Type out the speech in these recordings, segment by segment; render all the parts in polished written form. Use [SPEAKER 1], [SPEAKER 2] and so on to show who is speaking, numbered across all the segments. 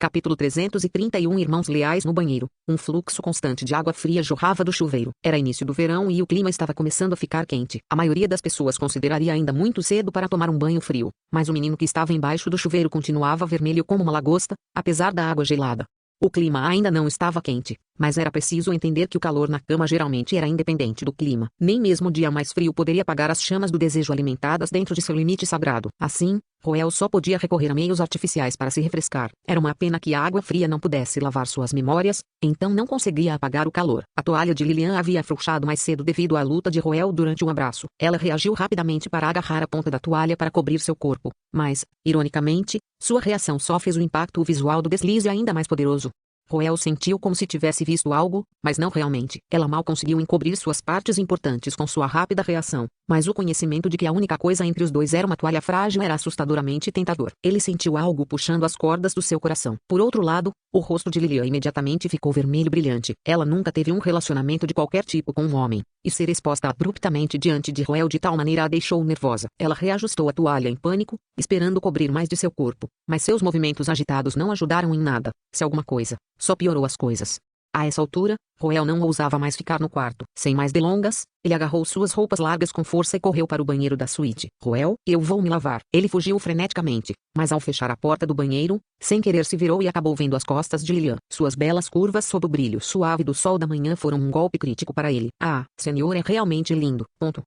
[SPEAKER 1] Capítulo 331 Irmãos leais no banheiro. Um fluxo constante de água fria jorrava do chuveiro. Era início do verão e o clima estava começando a ficar quente. A maioria das pessoas consideraria ainda muito cedo para tomar um banho frio, mas o menino que estava embaixo do chuveiro continuava vermelho como uma lagosta, apesar da água gelada. O clima ainda não estava quente, mas era preciso entender que o calor na cama geralmente era independente do clima. Nem mesmo o dia mais frio poderia apagar as chamas do desejo alimentadas dentro de seu limite sagrado. Assim, Roel só podia recorrer a meios artificiais para se refrescar. Era uma pena que a água fria não pudesse lavar suas memórias, então não conseguia apagar o calor. A toalha de Lilian havia afrouxado mais cedo devido à luta de Roel durante um abraço. Ela reagiu rapidamente para agarrar a ponta da toalha para cobrir seu corpo, mas, ironicamente, sua reação só fez o impacto visual do deslize ainda mais poderoso. Roel sentiu como se tivesse visto algo, mas não realmente. Ela mal conseguiu encobrir suas partes importantes com sua rápida reação, mas o conhecimento de que a única coisa entre os dois era uma toalha frágil era assustadoramente tentador. Ele sentiu algo puxando as cordas do seu coração. Por outro lado, o rosto de Lilian imediatamente ficou vermelho brilhante. Ela nunca teve um relacionamento de qualquer tipo com um homem, e ser exposta abruptamente diante de Roel de tal maneira a deixou nervosa. Ela reajustou a toalha em pânico, esperando cobrir mais de seu corpo, mas seus movimentos agitados não ajudaram em nada. Se alguma coisa, só piorou as coisas. A essa altura, Roel não ousava mais ficar no quarto. Sem mais delongas, ele agarrou suas roupas largas com força e correu para o banheiro da suíte. Roel, eu vou me lavar. Ele fugiu freneticamente, mas ao fechar a porta do banheiro, sem querer se virou e acabou vendo as costas de Lilian. Suas belas curvas sob o brilho suave do sol da manhã foram um golpe crítico para ele. Ah, senhor é realmente lindo. Ponto.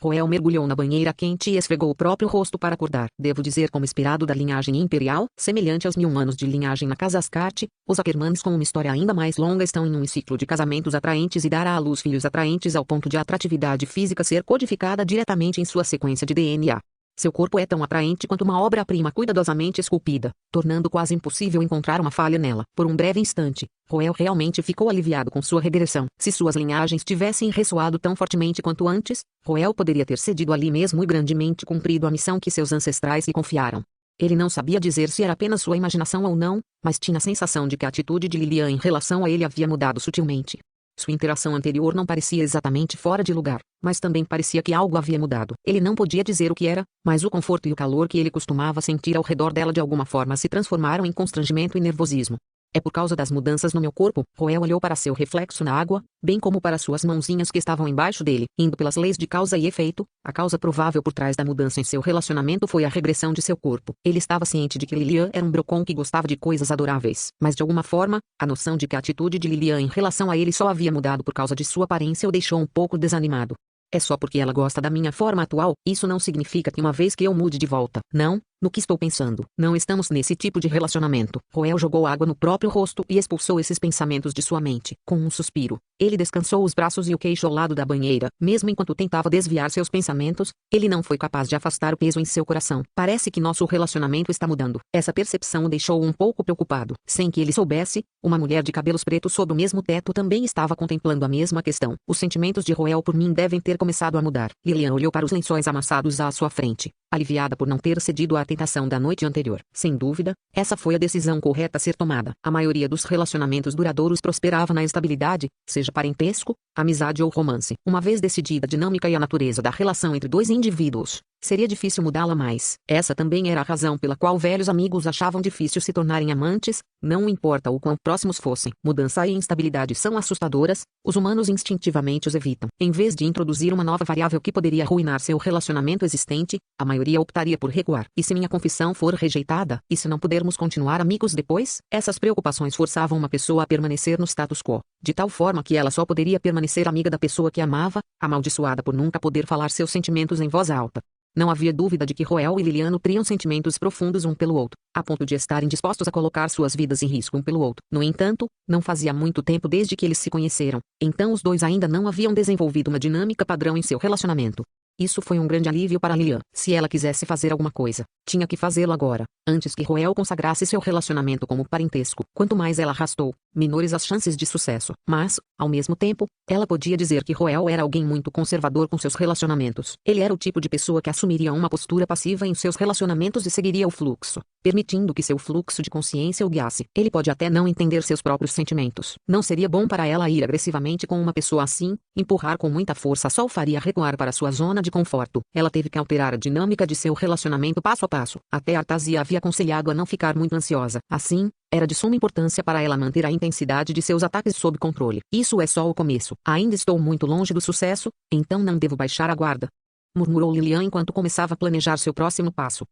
[SPEAKER 1] Roel mergulhou na banheira quente e esfregou o próprio rosto para acordar. Devo dizer, como esperado da linhagem imperial, semelhante aos 1000 anos de linhagem na casa Ascarte, os Ackermans com uma história ainda mais longa estão em um ciclo de casamentos atraentes e dar à luz filhos atraentes ao ponto de a atratividade física ser codificada diretamente em sua sequência de DNA. Seu corpo é tão atraente quanto uma obra-prima cuidadosamente esculpida, tornando quase impossível encontrar uma falha nela. Por um breve instante, Roel realmente ficou aliviado com sua regressão. Se suas linhagens tivessem ressoado tão fortemente quanto antes, Roel poderia ter cedido ali mesmo e grandemente cumprido a missão que seus ancestrais lhe confiaram. Ele não sabia dizer se era apenas sua imaginação ou não, mas tinha a sensação de que a atitude de Lilian em relação a ele havia mudado sutilmente. Sua interação anterior não parecia exatamente fora de lugar, mas também parecia que algo havia mudado. Ele não podia dizer o que era, mas o conforto e o calor que ele costumava sentir ao redor dela de alguma forma se transformaram em constrangimento e nervosismo. É por causa das mudanças no meu corpo. Roel olhou para seu reflexo na água, bem como para suas mãozinhas que estavam embaixo dele. Indo pelas leis de causa e efeito, a causa provável por trás da mudança em seu relacionamento foi a regressão de seu corpo. Ele estava ciente de que Lilian era um brocon que gostava de coisas adoráveis, mas de alguma forma, a noção de que a atitude de Lilian em relação a ele só havia mudado por causa de sua aparência o deixou um pouco desanimado. É só porque ela gosta da minha forma atual, isso não significa que uma vez que eu mude de volta. Não, no que estou pensando. Não estamos nesse tipo de relacionamento. Roel jogou água no próprio rosto e expulsou esses pensamentos de sua mente. Com um suspiro, ele descansou os braços e o queixo ao lado da banheira. Mesmo enquanto tentava desviar seus pensamentos, ele não foi capaz de afastar o peso em seu coração. Parece que nosso relacionamento está mudando. Essa percepção o deixou um pouco preocupado. Sem que ele soubesse, uma mulher de cabelos pretos sob o mesmo teto também estava contemplando a mesma questão. Os sentimentos de Roel por mim devem ter começado a mudar. Lilian olhou para os lençóis amassados à sua frente, aliviada por não ter cedido à tentação da noite anterior. Sem dúvida, essa foi a decisão correta a ser tomada. A maioria dos relacionamentos duradouros prosperava na estabilidade, seja parentesco, amizade ou romance. Uma vez decidida a dinâmica e a natureza da relação entre dois indivíduos, seria difícil mudá-la mais. Essa também era a razão pela qual velhos amigos achavam difícil se tornarem amantes, não importa o quão próximos fossem. Mudança e instabilidade são assustadoras, os humanos instintivamente os evitam. Em vez de introduzir uma nova variável que poderia arruinar seu relacionamento existente, a maioria optaria por recuar. E se minha confissão for rejeitada? E se não pudermos continuar amigos depois? Essas preocupações forçavam uma pessoa a permanecer no status quo, de tal forma que ela só poderia permanecer amiga da pessoa que amava, amaldiçoada por nunca poder falar seus sentimentos em voz alta. Não havia dúvida de que Roel e Lilian nutriam sentimentos profundos um pelo outro, a ponto de estarem dispostos a colocar suas vidas em risco um pelo outro. No entanto, não fazia muito tempo desde que eles se conheceram, então os dois ainda não haviam desenvolvido uma dinâmica padrão em seu relacionamento. Isso foi um grande alívio para Lilian. Se ela quisesse fazer alguma coisa, tinha que fazê-lo agora, antes que Roel consagrasse seu relacionamento como parentesco. Quanto mais ela arrastou, menores as chances de sucesso. Mas, ao mesmo tempo, ela podia dizer que Roel era alguém muito conservador com seus relacionamentos. Ele era o tipo de pessoa que assumiria uma postura passiva em seus relacionamentos e seguiria o fluxo. permitindo que seu fluxo de consciência o guiasse. Ele pode até não entender seus próprios sentimentos. Não seria bom para ela ir agressivamente com uma pessoa assim, empurrar com muita força só o faria recuar para sua zona de conforto. Ela teve que alterar a dinâmica de seu relacionamento passo a passo. Até Artasia havia aconselhado a não ficar muito ansiosa. Assim, era de suma importância para ela manter a intensidade de seus ataques sob controle. Isso é só o começo. Ainda estou muito longe do sucesso, então não devo baixar a guarda, murmurou Lilian enquanto começava a planejar seu próximo passo.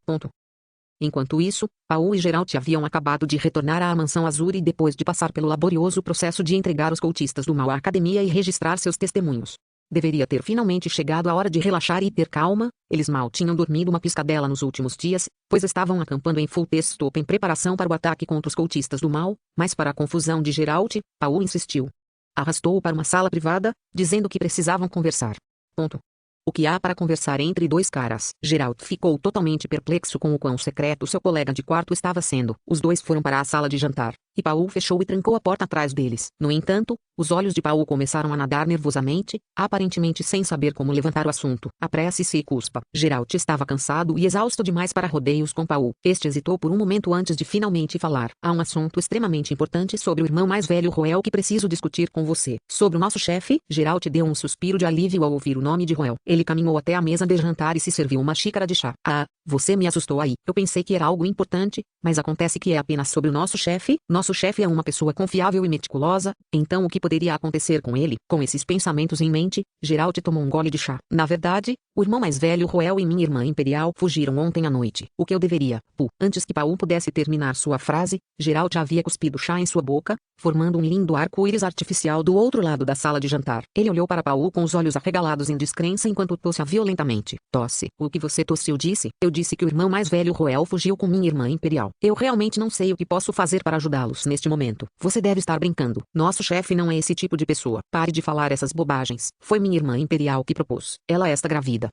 [SPEAKER 1] Enquanto isso, Paul e Geralt haviam acabado de retornar à mansão Azuri depois de passar pelo laborioso processo de entregar os cultistas do mal à academia e registrar seus testemunhos. Deveria ter finalmente chegado a hora de relaxar e ter calma. Eles mal tinham dormido uma piscadela nos últimos dias, pois estavam acampando em Fultestop em preparação para o ataque contra os cultistas do mal, mas para a confusão de Geralt, Paul insistiu. Arrastou-o para uma sala privada, dizendo que precisavam conversar. O que há para conversar entre dois caras? Geralt ficou totalmente perplexo com o quão secreto seu colega de quarto estava sendo. Os dois foram para a sala de jantar, e Paul fechou e trancou a porta atrás deles. No entanto, os olhos de Paul começaram a nadar nervosamente, aparentemente sem saber como levantar o assunto. Apresse-se e cuspa. Geralt estava cansado e exausto demais para rodeios com Paul. Este hesitou por um momento antes de finalmente falar. Há um assunto extremamente importante sobre o irmão mais velho Roel que preciso discutir com você. Sobre o nosso chefe, Geralt deu um suspiro de alívio ao ouvir o nome de Roel. Ele caminhou até a mesa de jantar e se serviu uma xícara de chá. Ah, você me assustou aí. Eu pensei que era algo importante, mas acontece que é apenas sobre o nosso chefe. Nosso chefe é uma pessoa confiável e meticulosa, então o que poderia acontecer com ele? Com esses pensamentos em mente, Geralt tomou um gole de chá. Na verdade, o irmão mais velho Roel e minha irmã Imperial fugiram ontem à noite. O que eu deveria? Antes que Paul pudesse terminar sua frase, Geralt havia cuspido chá em sua boca, formando um lindo arco-íris artificial do outro lado da sala de jantar. Ele olhou para Paul com os olhos arregalados em descrença enquanto tosse violentamente. Tosse. O que você tossiu disse? Eu disse que o irmão mais velho Roel fugiu com minha irmã Imperial. Eu realmente não sei o que posso fazer para ajudá-los neste momento. Você deve estar brincando. Nosso chefe não é esse tipo de pessoa. Pare de falar essas bobagens. Foi minha irmã Imperial que propôs. Ela está grávida.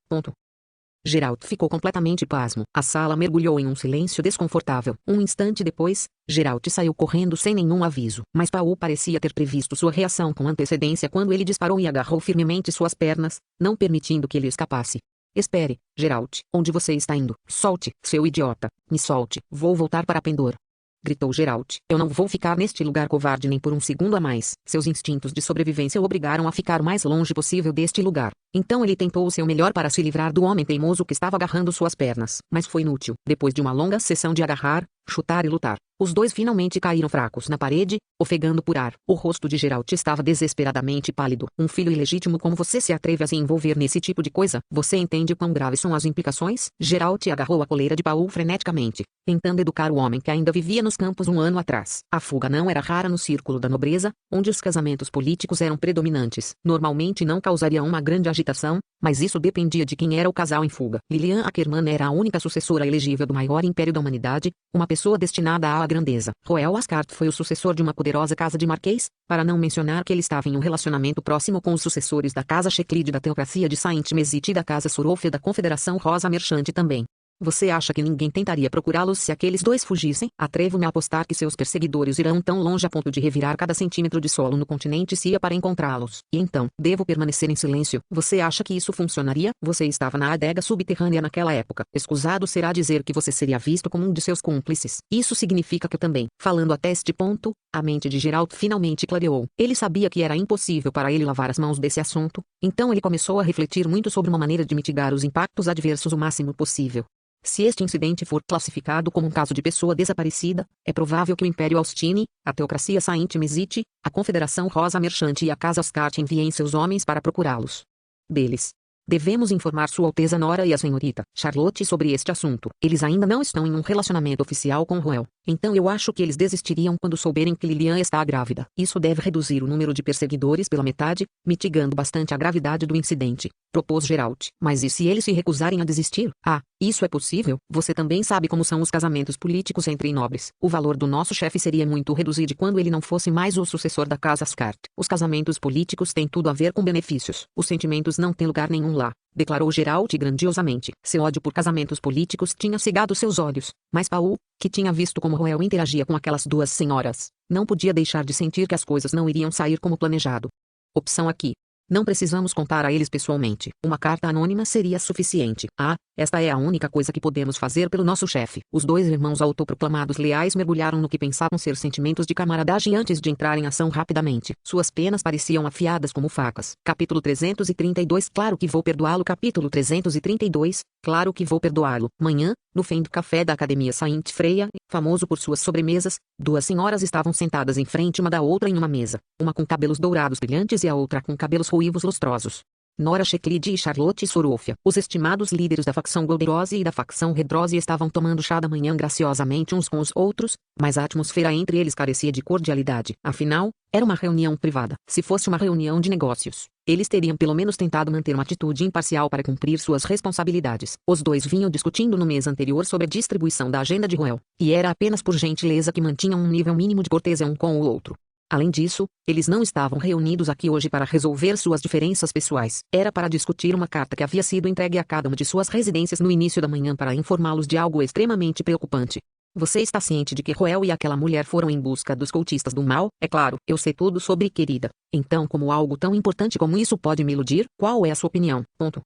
[SPEAKER 1] Geralt ficou completamente pasmo. A sala mergulhou em um silêncio desconfortável. Um instante depois, Geralt saiu correndo sem nenhum aviso. Mas Paul parecia ter previsto sua reação com antecedência quando ele disparou e agarrou firmemente suas pernas, não permitindo que ele escapasse. Espere, Geralt. Onde você está indo? Solte, seu idiota. Me solte. Vou voltar para Pendor. Gritou Geralt. Eu não vou ficar neste lugar covarde nem por um segundo a mais. Seus instintos de sobrevivência o obrigaram a ficar o mais longe possível deste lugar. Então ele tentou o seu melhor para se livrar do homem teimoso que estava agarrando suas pernas. Mas foi inútil. Depois de uma longa sessão de agarrar, chutar e lutar, os dois finalmente caíram fracos na parede, ofegando por ar. O rosto de Geralt estava desesperadamente pálido. Um filho ilegítimo como você se atreve a se envolver nesse tipo de coisa? Você entende quão graves são as implicações? Geralt agarrou a coleira de Paul freneticamente, tentando educar o homem que ainda vivia nos campos um ano atrás. A fuga não era rara no círculo da nobreza, onde os casamentos políticos eram predominantes. Normalmente não causariam uma grande agitação, mas isso dependia de quem era o casal em fuga. Lilian Ackermann era a única sucessora elegível do maior império da humanidade, uma pessoa destinada à grandeza. Roel Ascart foi o sucessor de uma poderosa casa de marquês, para não mencionar que ele estava em um relacionamento próximo com os sucessores da casa Checlide da teocracia de Saint-Mesite e da casa Sorofia da Confederação Rosa Merchante também. Você acha que ninguém tentaria procurá-los se aqueles dois fugissem? Atrevo-me a apostar que seus perseguidores irão tão longe a ponto de revirar cada centímetro de solo no continente se ia para encontrá-los. E então, devo permanecer em silêncio. Você acha que isso funcionaria? Você estava na adega subterrânea naquela época. Escusado será dizer que você seria visto como um de seus cúmplices. Isso significa que eu também. Falando até este ponto, a mente de Geralt finalmente clareou. Ele sabia que era impossível para ele lavar as mãos desse assunto, então ele começou a refletir muito sobre uma maneira de mitigar os impactos adversos o máximo possível. Se este incidente for classificado como um caso de pessoa desaparecida, é provável que o Império Austini, a teocracia Saint-Mesite, a Confederação Rosa Merchante e a Casa Ascart enviem seus homens para procurá-los. Deles. Devemos informar Sua Alteza Nora e a Senhorita Charlotte sobre este assunto. Eles ainda não estão em um relacionamento oficial com Roel, então eu acho que eles desistiriam quando souberem que Lilian está grávida. Isso deve reduzir o número de perseguidores pela metade, mitigando bastante a gravidade do incidente, propôs Geralt. Mas e se eles se recusarem a desistir? Ah, isso é possível. Você também sabe como são os casamentos políticos entre nobres. O valor do nosso chefe seria muito reduzido quando ele não fosse mais o sucessor da Casa Ascart. Os casamentos políticos têm tudo a ver com benefícios. Os sentimentos não têm lugar nenhum lá, declarou Geralt grandiosamente. Seu ódio por casamentos políticos tinha cegado seus olhos, mas Paul, que tinha visto como Roel interagia com aquelas duas senhoras, não podia deixar de sentir que as coisas não iriam sair como planejado. Opção aqui. Não precisamos contar a eles pessoalmente. Uma carta anônima seria suficiente. Ah, esta é a única coisa que podemos fazer pelo nosso chefe. Os dois irmãos autoproclamados leais mergulharam no que pensavam ser sentimentos de camaradagem antes de entrar em ação rapidamente. Suas penas pareciam afiadas como facas. Capítulo 332. Claro que vou perdoá-lo. Capítulo 332. Claro que vou perdoá-lo. Manhã, no fim do café da Academia Saint Freya, famoso por suas sobremesas, duas senhoras estavam sentadas em frente uma da outra em uma mesa, uma com cabelos dourados brilhantes e a outra com cabelos ruivos lustrosos. Nora Checklid e Charlotte Sorofia, os estimados líderes da facção Golderose e da facção Redrose, estavam tomando chá da manhã graciosamente uns com os outros, mas a atmosfera entre eles carecia de cordialidade. Afinal, era uma reunião privada. Se fosse uma reunião de negócios, eles teriam pelo menos tentado manter uma atitude imparcial para cumprir suas responsabilidades. Os dois vinham discutindo no mês anterior sobre a distribuição da agenda de Roel, e era apenas por gentileza que mantinham um nível mínimo de cortesia um com o outro. Além disso, eles não estavam reunidos aqui hoje para resolver suas diferenças pessoais. Era para discutir uma carta que havia sido entregue a cada uma de suas residências no início da manhã para informá-los de algo extremamente preocupante. Você está ciente de que Roel e aquela mulher foram em busca dos cultistas do mal? É claro, eu sei tudo sobre, querida. Então, como algo tão importante como isso pode me iludir? Qual é a sua opinião? Ponto.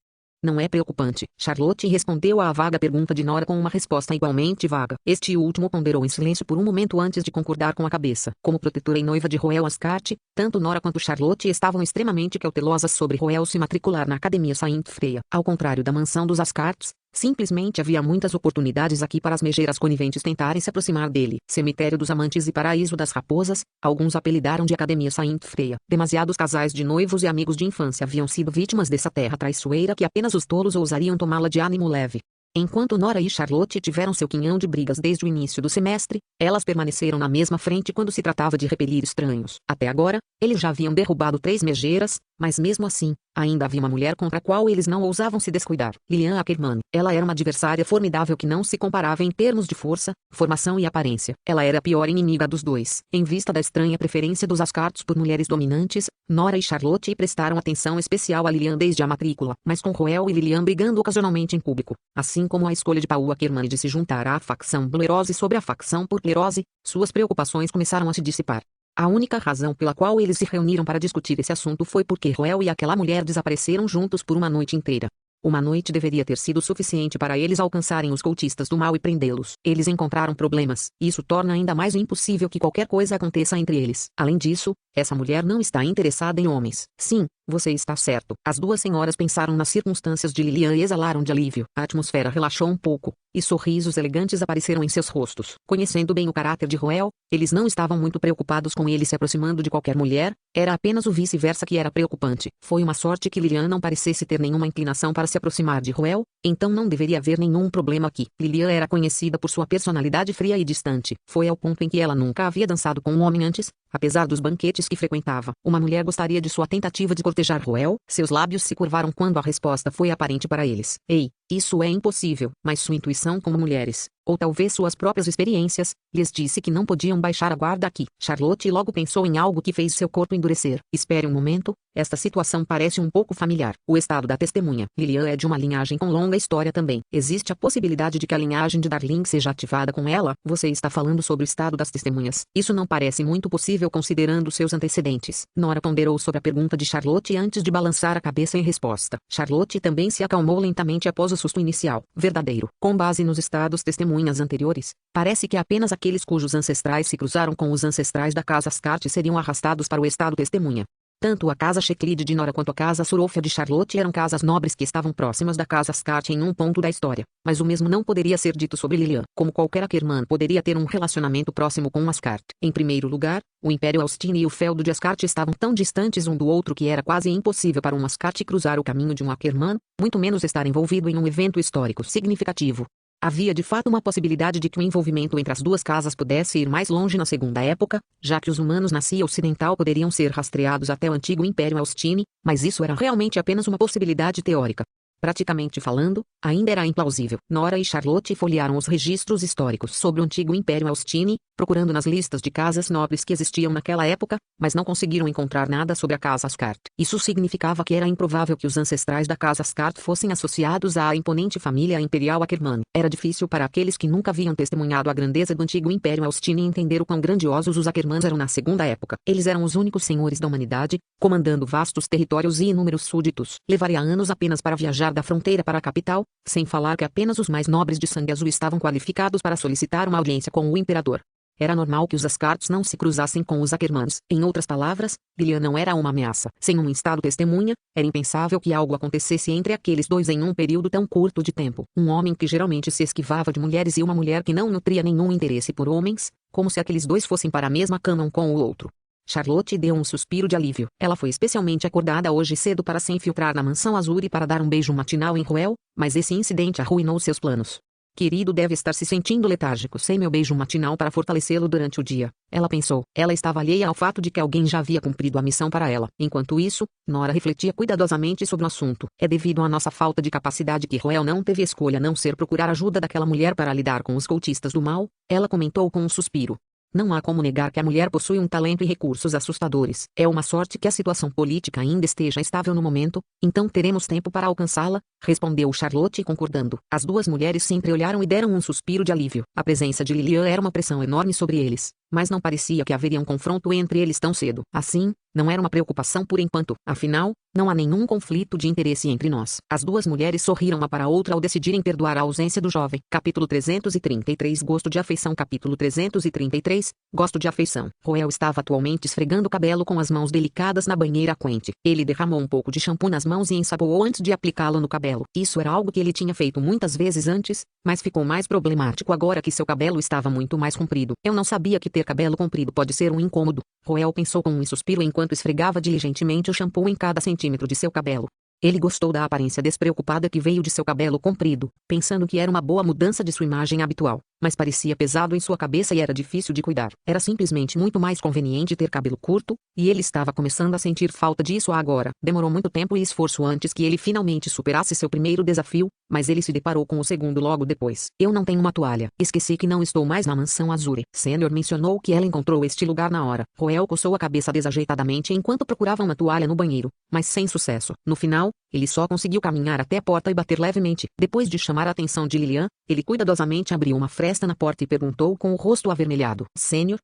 [SPEAKER 1] Não é preocupante. Charlotte respondeu à vaga pergunta de Nora com uma resposta igualmente vaga. Este último ponderou em silêncio por um momento antes de concordar com a cabeça. Como protetora e noiva de Roel Ascart, tanto Nora quanto Charlotte estavam extremamente cautelosas sobre Roel se matricular na Academia Saint Freya. Ao contrário da mansão dos Ascarts, simplesmente havia muitas oportunidades aqui para as megeiras coniventes tentarem se aproximar dele. Cemitério dos Amantes e Paraíso das Raposas, alguns apelidaram de Academia Saint Freya. Demasiados casais de noivos e amigos de infância haviam sido vítimas dessa terra traiçoeira que apenas os tolos ousariam tomá-la de ânimo leve. Enquanto Nora e Charlotte tiveram seu quinhão de brigas desde o início do semestre, elas permaneceram na mesma frente quando se tratava de repelir estranhos. Até agora, eles já haviam derrubado 3 megeiras, mas mesmo assim, ainda havia uma mulher contra a qual eles não ousavam se descuidar. Lilian Ackerman. Ela era uma adversária formidável que não se comparava em termos de força, formação e aparência. Ela era a pior inimiga dos dois. Em vista da estranha preferência dos Ascarts por mulheres dominantes, Nora e Charlotte prestaram atenção especial a Lilian desde a matrícula, mas com Roel e Lilian brigando ocasionalmente em público, assim como a escolha de Paul Ackerman de se juntar à facção Blerose sobre a facção Purplerose, suas preocupações começaram a se dissipar. A única razão pela qual eles se reuniram para discutir esse assunto foi porque Roel e aquela mulher desapareceram juntos por uma noite inteira. Uma noite deveria ter sido suficiente para eles alcançarem os cultistas do mal e prendê-los. Eles encontraram problemas, e isso torna ainda mais impossível que qualquer coisa aconteça entre eles. Além disso, essa mulher não está interessada em homens. Sim, você está certo. As duas senhoras pensaram nas circunstâncias de Lilian e exalaram de alívio. A atmosfera relaxou um pouco, e sorrisos elegantes apareceram em seus rostos. Conhecendo bem o caráter de Roel, eles não estavam muito preocupados com ele se aproximando de qualquer mulher, era apenas o vice-versa que era preocupante. Foi uma sorte que Lilian não parecesse ter nenhuma inclinação para se aproximar de Roel, então não deveria haver nenhum problema aqui. Lilian era conhecida por sua personalidade fria e distante. Foi ao ponto em que ela nunca havia dançado com um homem antes, apesar dos banquetes que frequentava. Uma mulher gostaria de sua tentativa de cortejar Roel. Seus lábios se curvaram quando a resposta foi aparente para eles. Ei, isso é impossível, mas sua intuição como mulheres, ou talvez suas próprias experiências, lhes disse que não podiam baixar a guarda aqui. Charlotte logo pensou em algo que fez seu corpo endurecer. Espere um momento, esta situação parece um pouco familiar. O estado da testemunha. Lilian é de uma linhagem com longa história também. Existe a possibilidade de que a linhagem de Darling seja ativada com ela? Você está falando sobre o estado das testemunhas. Isso não parece muito possível considerando seus antecedentes. Nora ponderou sobre a pergunta de Charlotte antes de balançar a cabeça em resposta. Charlotte também se acalmou lentamente após o susto inicial. Verdadeiro. Com base nos estados testemunhas anteriores, parece que apenas aqueles cujos ancestrais se cruzaram com os ancestrais da casa Ascart seriam arrastados para o estado testemunha. Tanto a casa Checklid de Nora quanto a casa Sorofia de Charlotte eram casas nobres que estavam próximas da casa Ascart em um ponto da história, mas o mesmo não poderia ser dito sobre Lilian. Como qualquer Ackerman poderia ter um relacionamento próximo com Ascart. Em primeiro lugar, o Império Austin e o feudo de Ascart estavam tão distantes um do outro que era quase impossível para um Ascart cruzar o caminho de um Ackerman, muito menos estar envolvido em um evento histórico significativo. Havia de fato uma possibilidade de que o envolvimento entre as duas casas pudesse ir mais longe na Segunda Época, já que os humanos na Cia Ocidental poderiam ser rastreados até o antigo Império Austin, mas isso era realmente apenas uma possibilidade teórica. Praticamente falando, ainda era implausível. Nora e Charlotte folhearam os registros históricos sobre o antigo Império Austini, procurando nas listas de casas nobres que existiam naquela época, mas não conseguiram encontrar nada sobre a casa Ascart. Isso significava que era improvável que os ancestrais da casa Ascart fossem associados à imponente família imperial Akerman. Era difícil para aqueles que nunca haviam testemunhado a grandeza do antigo Império Austini entender o quão grandiosos os Akermans eram na segunda época. Eles eram os únicos senhores da humanidade, comandando vastos territórios e inúmeros súditos. Levaria anos apenas para viajar da fronteira para a capital, sem falar que apenas os mais nobres de sangue azul estavam qualificados para solicitar uma audiência com o imperador. Era normal que os Ascartes não se cruzassem com os Akermans. Em outras palavras, Lilian não era uma ameaça. Sem um estado testemunha, era impensável que algo acontecesse entre aqueles dois em um período tão curto de tempo. Um homem que geralmente se esquivava de mulheres e uma mulher que não nutria nenhum interesse por homens, como se aqueles dois fossem para a mesma cama um com o outro. Charlotte deu um suspiro de alívio. Ela foi especialmente acordada hoje cedo para se infiltrar na mansão Azuri para dar um beijo matinal em Ruel, mas esse incidente arruinou seus planos. Querido deve estar se sentindo letárgico sem meu beijo matinal para fortalecê-lo durante o dia, ela pensou. Ela estava alheia ao fato de que alguém já havia cumprido a missão para ela. Enquanto isso, Nora refletia cuidadosamente sobre o assunto. É devido à nossa falta de capacidade que Ruel não teve escolha a não ser procurar ajuda daquela mulher para lidar com os cultistas do mal, ela comentou com um suspiro. Não há como negar que a mulher possui um talento e recursos assustadores. É uma sorte que a situação política ainda esteja estável no momento, então teremos tempo para alcançá-la, respondeu Charlotte concordando. As duas mulheres se entreolharam e deram um suspiro de alívio. A presença de Lilian era uma pressão enorme sobre eles, mas não parecia que haveria um confronto entre eles tão cedo. Assim, não era uma preocupação por enquanto. Afinal, não há nenhum conflito de interesse entre nós. As duas mulheres sorriram uma para a outra ao decidirem perdoar a ausência do jovem. Capítulo 333 Gosto de afeição. Capítulo 333 Gosto de afeição. Ruel estava atualmente esfregando o cabelo com as mãos delicadas na banheira quente. Ele derramou um pouco de shampoo nas mãos e ensaboou antes de aplicá-lo no cabelo. Isso era algo que ele tinha feito muitas vezes antes, mas ficou mais problemático agora que seu cabelo estava muito mais comprido. Eu não sabia que ter cabelo comprido pode ser um incômodo. Ruel pensou com um suspiro enquanto esfregava diligentemente o shampoo em cada centímetro de seu cabelo. Ele gostou da aparência despreocupada que veio de seu cabelo comprido, pensando que era uma boa mudança de sua imagem habitual, mas parecia pesado em sua cabeça e era difícil de cuidar. Era simplesmente muito mais conveniente ter cabelo curto, e ele estava começando a sentir falta disso agora. Demorou muito tempo e esforço antes que ele finalmente superasse seu primeiro desafio, mas ele se deparou com o segundo logo depois. Eu não tenho uma toalha. Esqueci que não estou mais na mansão Azuri. Sênior mencionou que ela encontrou este lugar na hora. Ruel coçou a cabeça desajeitadamente enquanto procurava uma toalha no banheiro, mas sem sucesso. No final, ele só conseguiu caminhar até a porta e bater levemente. Depois de chamar a atenção de Lilian, ele cuidadosamente abriu uma fresta na porta e perguntou com o rosto avermelhado. Sênior,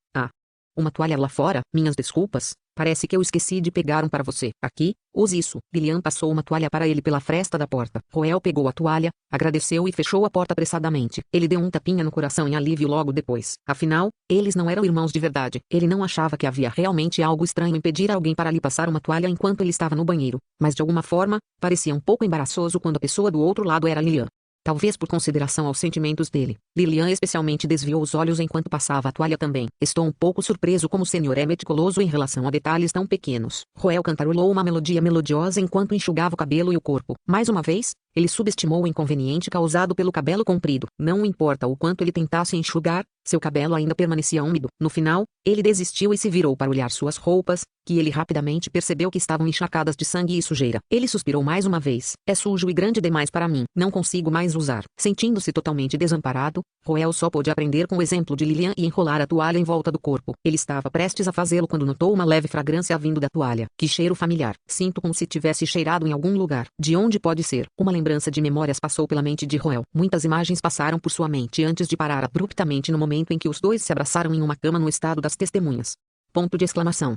[SPEAKER 1] uma toalha lá fora? Minhas desculpas. Parece que eu esqueci de pegar um para você. Aqui, use isso. Lilian passou uma toalha para ele pela fresta da porta. Ruel pegou a toalha, agradeceu e fechou a porta apressadamente. Ele deu um tapinha no coração em alívio logo depois. Afinal, eles não eram irmãos de verdade. Ele não achava que havia realmente algo estranho em pedir a alguém para lhe passar uma toalha enquanto ele estava no banheiro, mas de alguma forma, parecia um pouco embaraçoso quando a pessoa do outro lado era Lilian. Talvez por consideração aos sentimentos dele. Lilian especialmente desviou os olhos enquanto passava a toalha também. Estou um pouco surpreso como o senhor é meticuloso em relação a detalhes tão pequenos. Ruel cantarolou uma melodia melodiosa enquanto enxugava o cabelo e o corpo. Mais uma vez, ele subestimou o inconveniente causado pelo cabelo comprido. Não importa o quanto ele tentasse enxugar, seu cabelo ainda permanecia úmido. No final, ele desistiu e se virou para olhar suas roupas, que ele rapidamente percebeu que estavam encharcadas de sangue e sujeira. Ele suspirou mais uma vez. É sujo e grande demais para mim. Não consigo mais usar. Sentindo-se totalmente desamparado, Ruel só pôde aprender com o exemplo de Lilian e enrolar a toalha em volta do corpo. Ele estava prestes a fazê-lo quando notou uma leve fragrância vindo da toalha. Que cheiro familiar. Sinto como se tivesse cheirado em algum lugar. De onde pode ser? Uma lembrança de memórias passou pela mente de Ruel. Muitas imagens passaram por sua mente antes de parar abruptamente no momento em que os dois se abraçaram em uma cama no estado das testemunhas. Ponto de exclamação.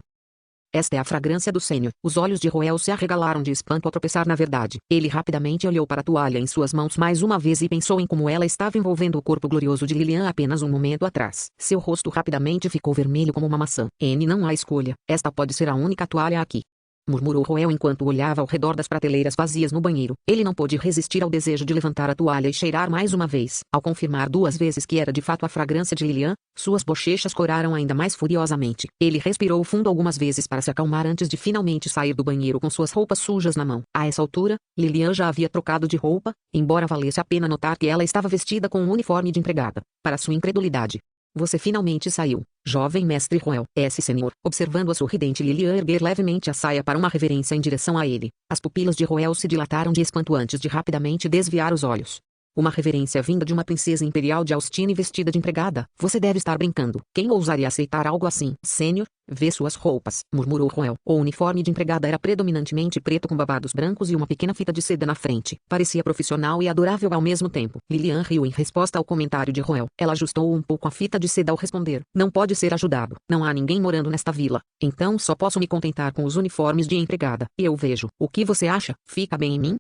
[SPEAKER 1] Esta é a fragrância do sênior. Os olhos de Ruel se arregalaram de espanto ao tropeçar na verdade. Ele rapidamente olhou para a toalha em suas mãos mais uma vez e pensou em como ela estava envolvendo o corpo glorioso de Lilian apenas um momento atrás. Seu rosto rapidamente ficou vermelho como uma maçã. Não há escolha. Esta pode ser a única toalha aqui, murmurou Ruel enquanto olhava ao redor das prateleiras vazias no banheiro. Ele não pôde resistir ao desejo de levantar a toalha e cheirar mais uma vez. Ao confirmar duas vezes que era de fato a fragrância de Lilian, suas bochechas coraram ainda mais furiosamente. Ele respirou fundo algumas vezes para se acalmar antes de finalmente sair do banheiro com suas roupas sujas na mão. A essa altura, Lilian já havia trocado de roupa, embora valesse a pena notar que ela estava vestida com um uniforme de empregada. Para sua incredulidade, Você finalmente saiu, jovem mestre Roel. Senhor. Observando a sorridente Lilian erguer levemente a saia para uma reverência em direção a ele, as pupilas de Roel se dilataram de espanto antes de rapidamente desviar os olhos. Uma reverência vinda de uma princesa imperial de Austin vestida de empregada. Você deve estar brincando. Quem ousaria aceitar algo assim? Sênior, vê suas roupas, murmurou Roel. O uniforme de empregada era predominantemente preto com babados brancos e uma pequena fita de seda na frente. Parecia profissional e adorável ao mesmo tempo. Lilian riu em resposta ao comentário de Roel. Ela ajustou um pouco a fita de seda ao responder. Não pode ser ajudado. Não há ninguém morando nesta vila. Então só posso me contentar com os uniformes de empregada. E eu vejo. O que você acha? Fica bem em mim?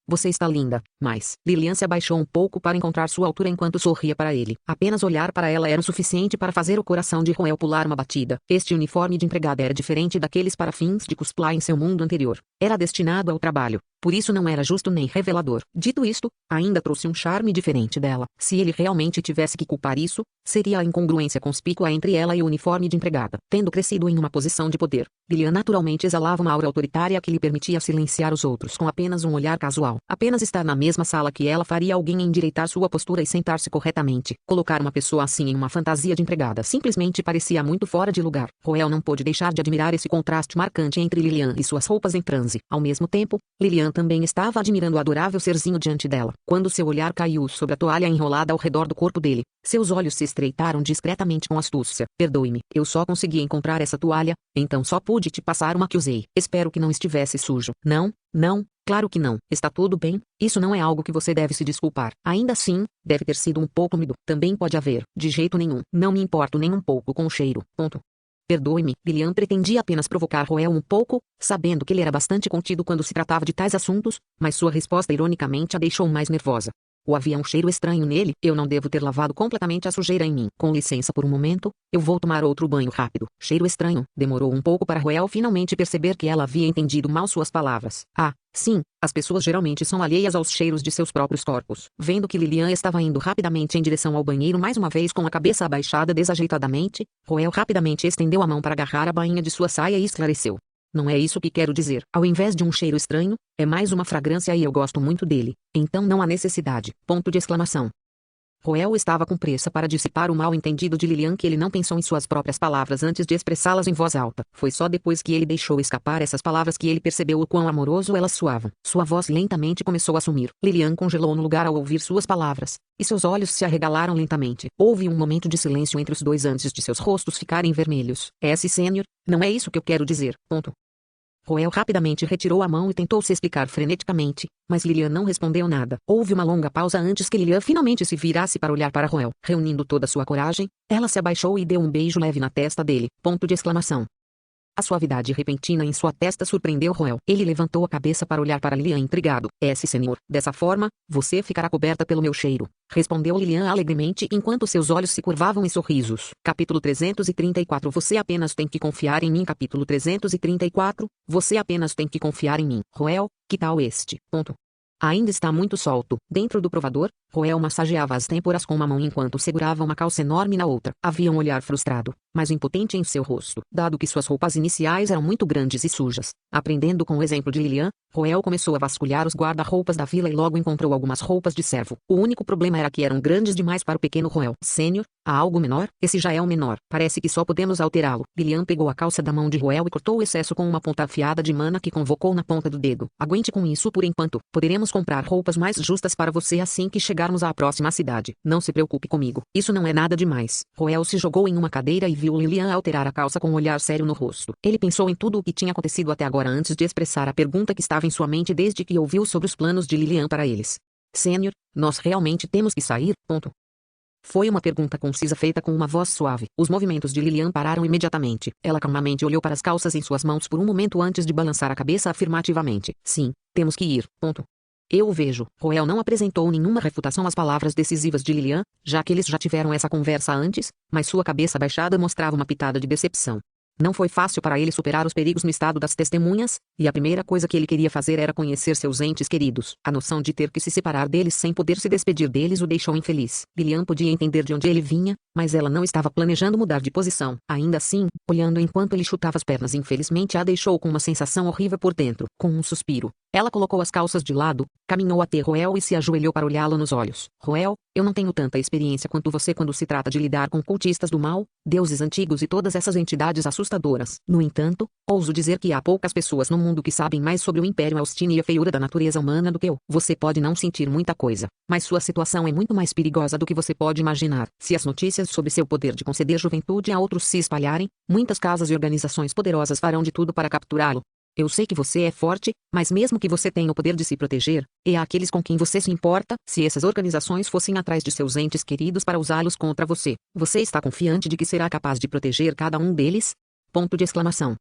[SPEAKER 1] Você está linda, mas Lilian se abaixou um pouco para encontrar sua altura enquanto sorria para ele. Apenas olhar para ela era o suficiente para fazer o coração de Roel pular uma batida. Este uniforme de empregada era diferente daqueles para fins de cosplay em seu mundo anterior. Era destinado ao trabalho. Por isso não era justo nem revelador. Dito isto, ainda trouxe um charme diferente dela. Se ele realmente tivesse que culpar isso, seria a incongruência conspícua entre ela e o uniforme de empregada. Tendo crescido em uma posição de poder, Lilian naturalmente exalava uma aura autoritária que lhe permitia silenciar os outros com apenas um olhar casual. Apenas estar na mesma sala que ela faria alguém endireitar sua postura e sentar-se corretamente. Colocar uma pessoa assim em uma fantasia de empregada simplesmente parecia muito fora de lugar. Roel não pôde deixar de admirar esse contraste marcante entre Lilian e suas roupas em transe. Ao mesmo tempo, Lilian também estava admirando o adorável serzinho diante dela. Quando seu olhar caiu sobre a toalha enrolada ao redor do corpo dele, seus olhos se estreitaram discretamente com astúcia. Perdoe-me, eu só consegui encontrar essa toalha, então só pude te passar uma que usei. Espero que não estivesse sujo. Não, claro que não. Está tudo bem, isso não é algo que você deve se desculpar. Ainda assim, deve ter sido um pouco úmido. Também pode haver. De jeito nenhum. Não me importo nem um pouco com o cheiro. Ponto. Perdoe-me, Lilian pretendia apenas provocar Roel um pouco, sabendo que ele era bastante contido quando se tratava de tais assuntos, mas sua resposta ironicamente a deixou mais nervosa. Ou havia um cheiro estranho nele? Eu não devo ter lavado completamente a sujeira em mim. Com licença por um momento, eu vou tomar outro banho rápido. Cheiro estranho. Demorou um pouco para Roel finalmente perceber que ela havia entendido mal suas palavras. Sim, as pessoas geralmente são alheias aos cheiros de seus próprios corpos. Vendo que Lilian estava indo rapidamente em direção ao banheiro mais uma vez com a cabeça abaixada desajeitadamente, Roel rapidamente estendeu a mão para agarrar a bainha de sua saia e esclareceu. Não é isso que quero dizer. Ao invés de um cheiro estranho, é mais uma fragrância e eu gosto muito dele. Então não há necessidade. Ponto de exclamação. Roel estava com pressa para dissipar o mal-entendido de Lilian que ele não pensou em suas próprias palavras antes de expressá-las em voz alta. Foi só depois que ele deixou escapar essas palavras que ele percebeu o quão amoroso elas soavam. Sua voz lentamente começou a sumir. Lilian congelou no lugar ao ouvir suas palavras, e seus olhos se arregalaram lentamente. Houve um momento de silêncio entre os dois antes de seus rostos ficarem vermelhos. Sênior, não é isso que eu quero dizer. Ponto. Roel rapidamente retirou a mão e tentou se explicar freneticamente, mas Lilian não respondeu nada. Houve uma longa pausa antes que Lilian finalmente se virasse para olhar para Roel. Reunindo toda sua coragem, ela se abaixou e deu um beijo leve na testa dele. Ponto de exclamação. A suavidade repentina em sua testa surpreendeu Roel. Ele levantou a cabeça para olhar para Lilian intrigado. Senhor. Dessa forma, você ficará coberta pelo meu cheiro. Respondeu Lilian alegremente enquanto seus olhos se curvavam em sorrisos. Capítulo 334 Você apenas tem que confiar em mim. Capítulo 334 Você apenas tem que confiar em mim. Roel, que tal este? Ponto. Ainda está muito solto. Dentro do provador, Roel massageava as têmporas com uma mão enquanto segurava uma calça enorme na outra. Havia um olhar frustrado, mas impotente em seu rosto, dado que suas roupas iniciais eram muito grandes e sujas. Aprendendo com o exemplo de Lilian, Roel começou a vasculhar os guarda-roupas da vila e logo encontrou algumas roupas de servo. O único problema era que eram grandes demais para o pequeno Roel. Sênior, há algo menor? Esse já é o menor. Parece que só podemos alterá-lo. Lilian pegou a calça da mão de Roel e cortou o excesso com uma ponta afiada de mana que convocou na ponta do dedo. Aguente com isso por enquanto. Poderemos comprar roupas mais justas para você assim que chegarmos à próxima cidade. Não se preocupe comigo. Isso não é nada demais. Roel se jogou em uma cadeira e viu Lilian alterar a calça com um olhar sério no rosto. Ele pensou em tudo o que tinha acontecido até agora antes de expressar a pergunta que estava em sua mente desde que ouviu sobre os planos de Lilian para eles. Sênior, nós realmente temos que sair? Ponto. Foi uma pergunta concisa feita com uma voz suave. Os movimentos de Lilian pararam imediatamente. Ela calmamente olhou para as calças em suas mãos por um momento antes de balançar a cabeça afirmativamente. Sim, temos que ir. Ponto. Eu o vejo. Roel não apresentou nenhuma refutação às palavras decisivas de Lilian, já que eles já tiveram essa conversa antes, mas sua cabeça baixada mostrava uma pitada de decepção. Não foi fácil para ele superar os perigos no estado das testemunhas, e a primeira coisa que ele queria fazer era conhecer seus entes queridos. A noção de ter que se separar deles sem poder se despedir deles o deixou infeliz. Lilian podia entender de onde ele vinha, mas ela não estava planejando mudar de posição. Ainda assim, olhando enquanto ele chutava as pernas, infelizmente a deixou com uma sensação horrível por dentro. Com um suspiro, Ela colocou as calças de lado, caminhou até Roel e se ajoelhou para olhá-lo nos olhos. Roel, eu não tenho tanta experiência quanto você quando se trata de lidar com cultistas do mal, deuses antigos e todas essas entidades assustadoras. No entanto, ouso dizer que há poucas pessoas no mundo que sabem mais sobre o Império Austin e a feiura da natureza humana do que eu. Você pode não sentir muita coisa, mas sua situação é muito mais perigosa do que você pode imaginar. Se as notícias sobre seu poder de conceder juventude a outros se espalharem, muitas casas e organizações poderosas farão de tudo para capturá-lo. Eu sei que você é forte, mas mesmo que você tenha o poder de se proteger, e há aqueles com quem você se importa, se essas organizações fossem atrás de seus entes queridos para usá-los contra você, você está confiante de que será capaz de proteger cada um deles? Ponto de exclamação.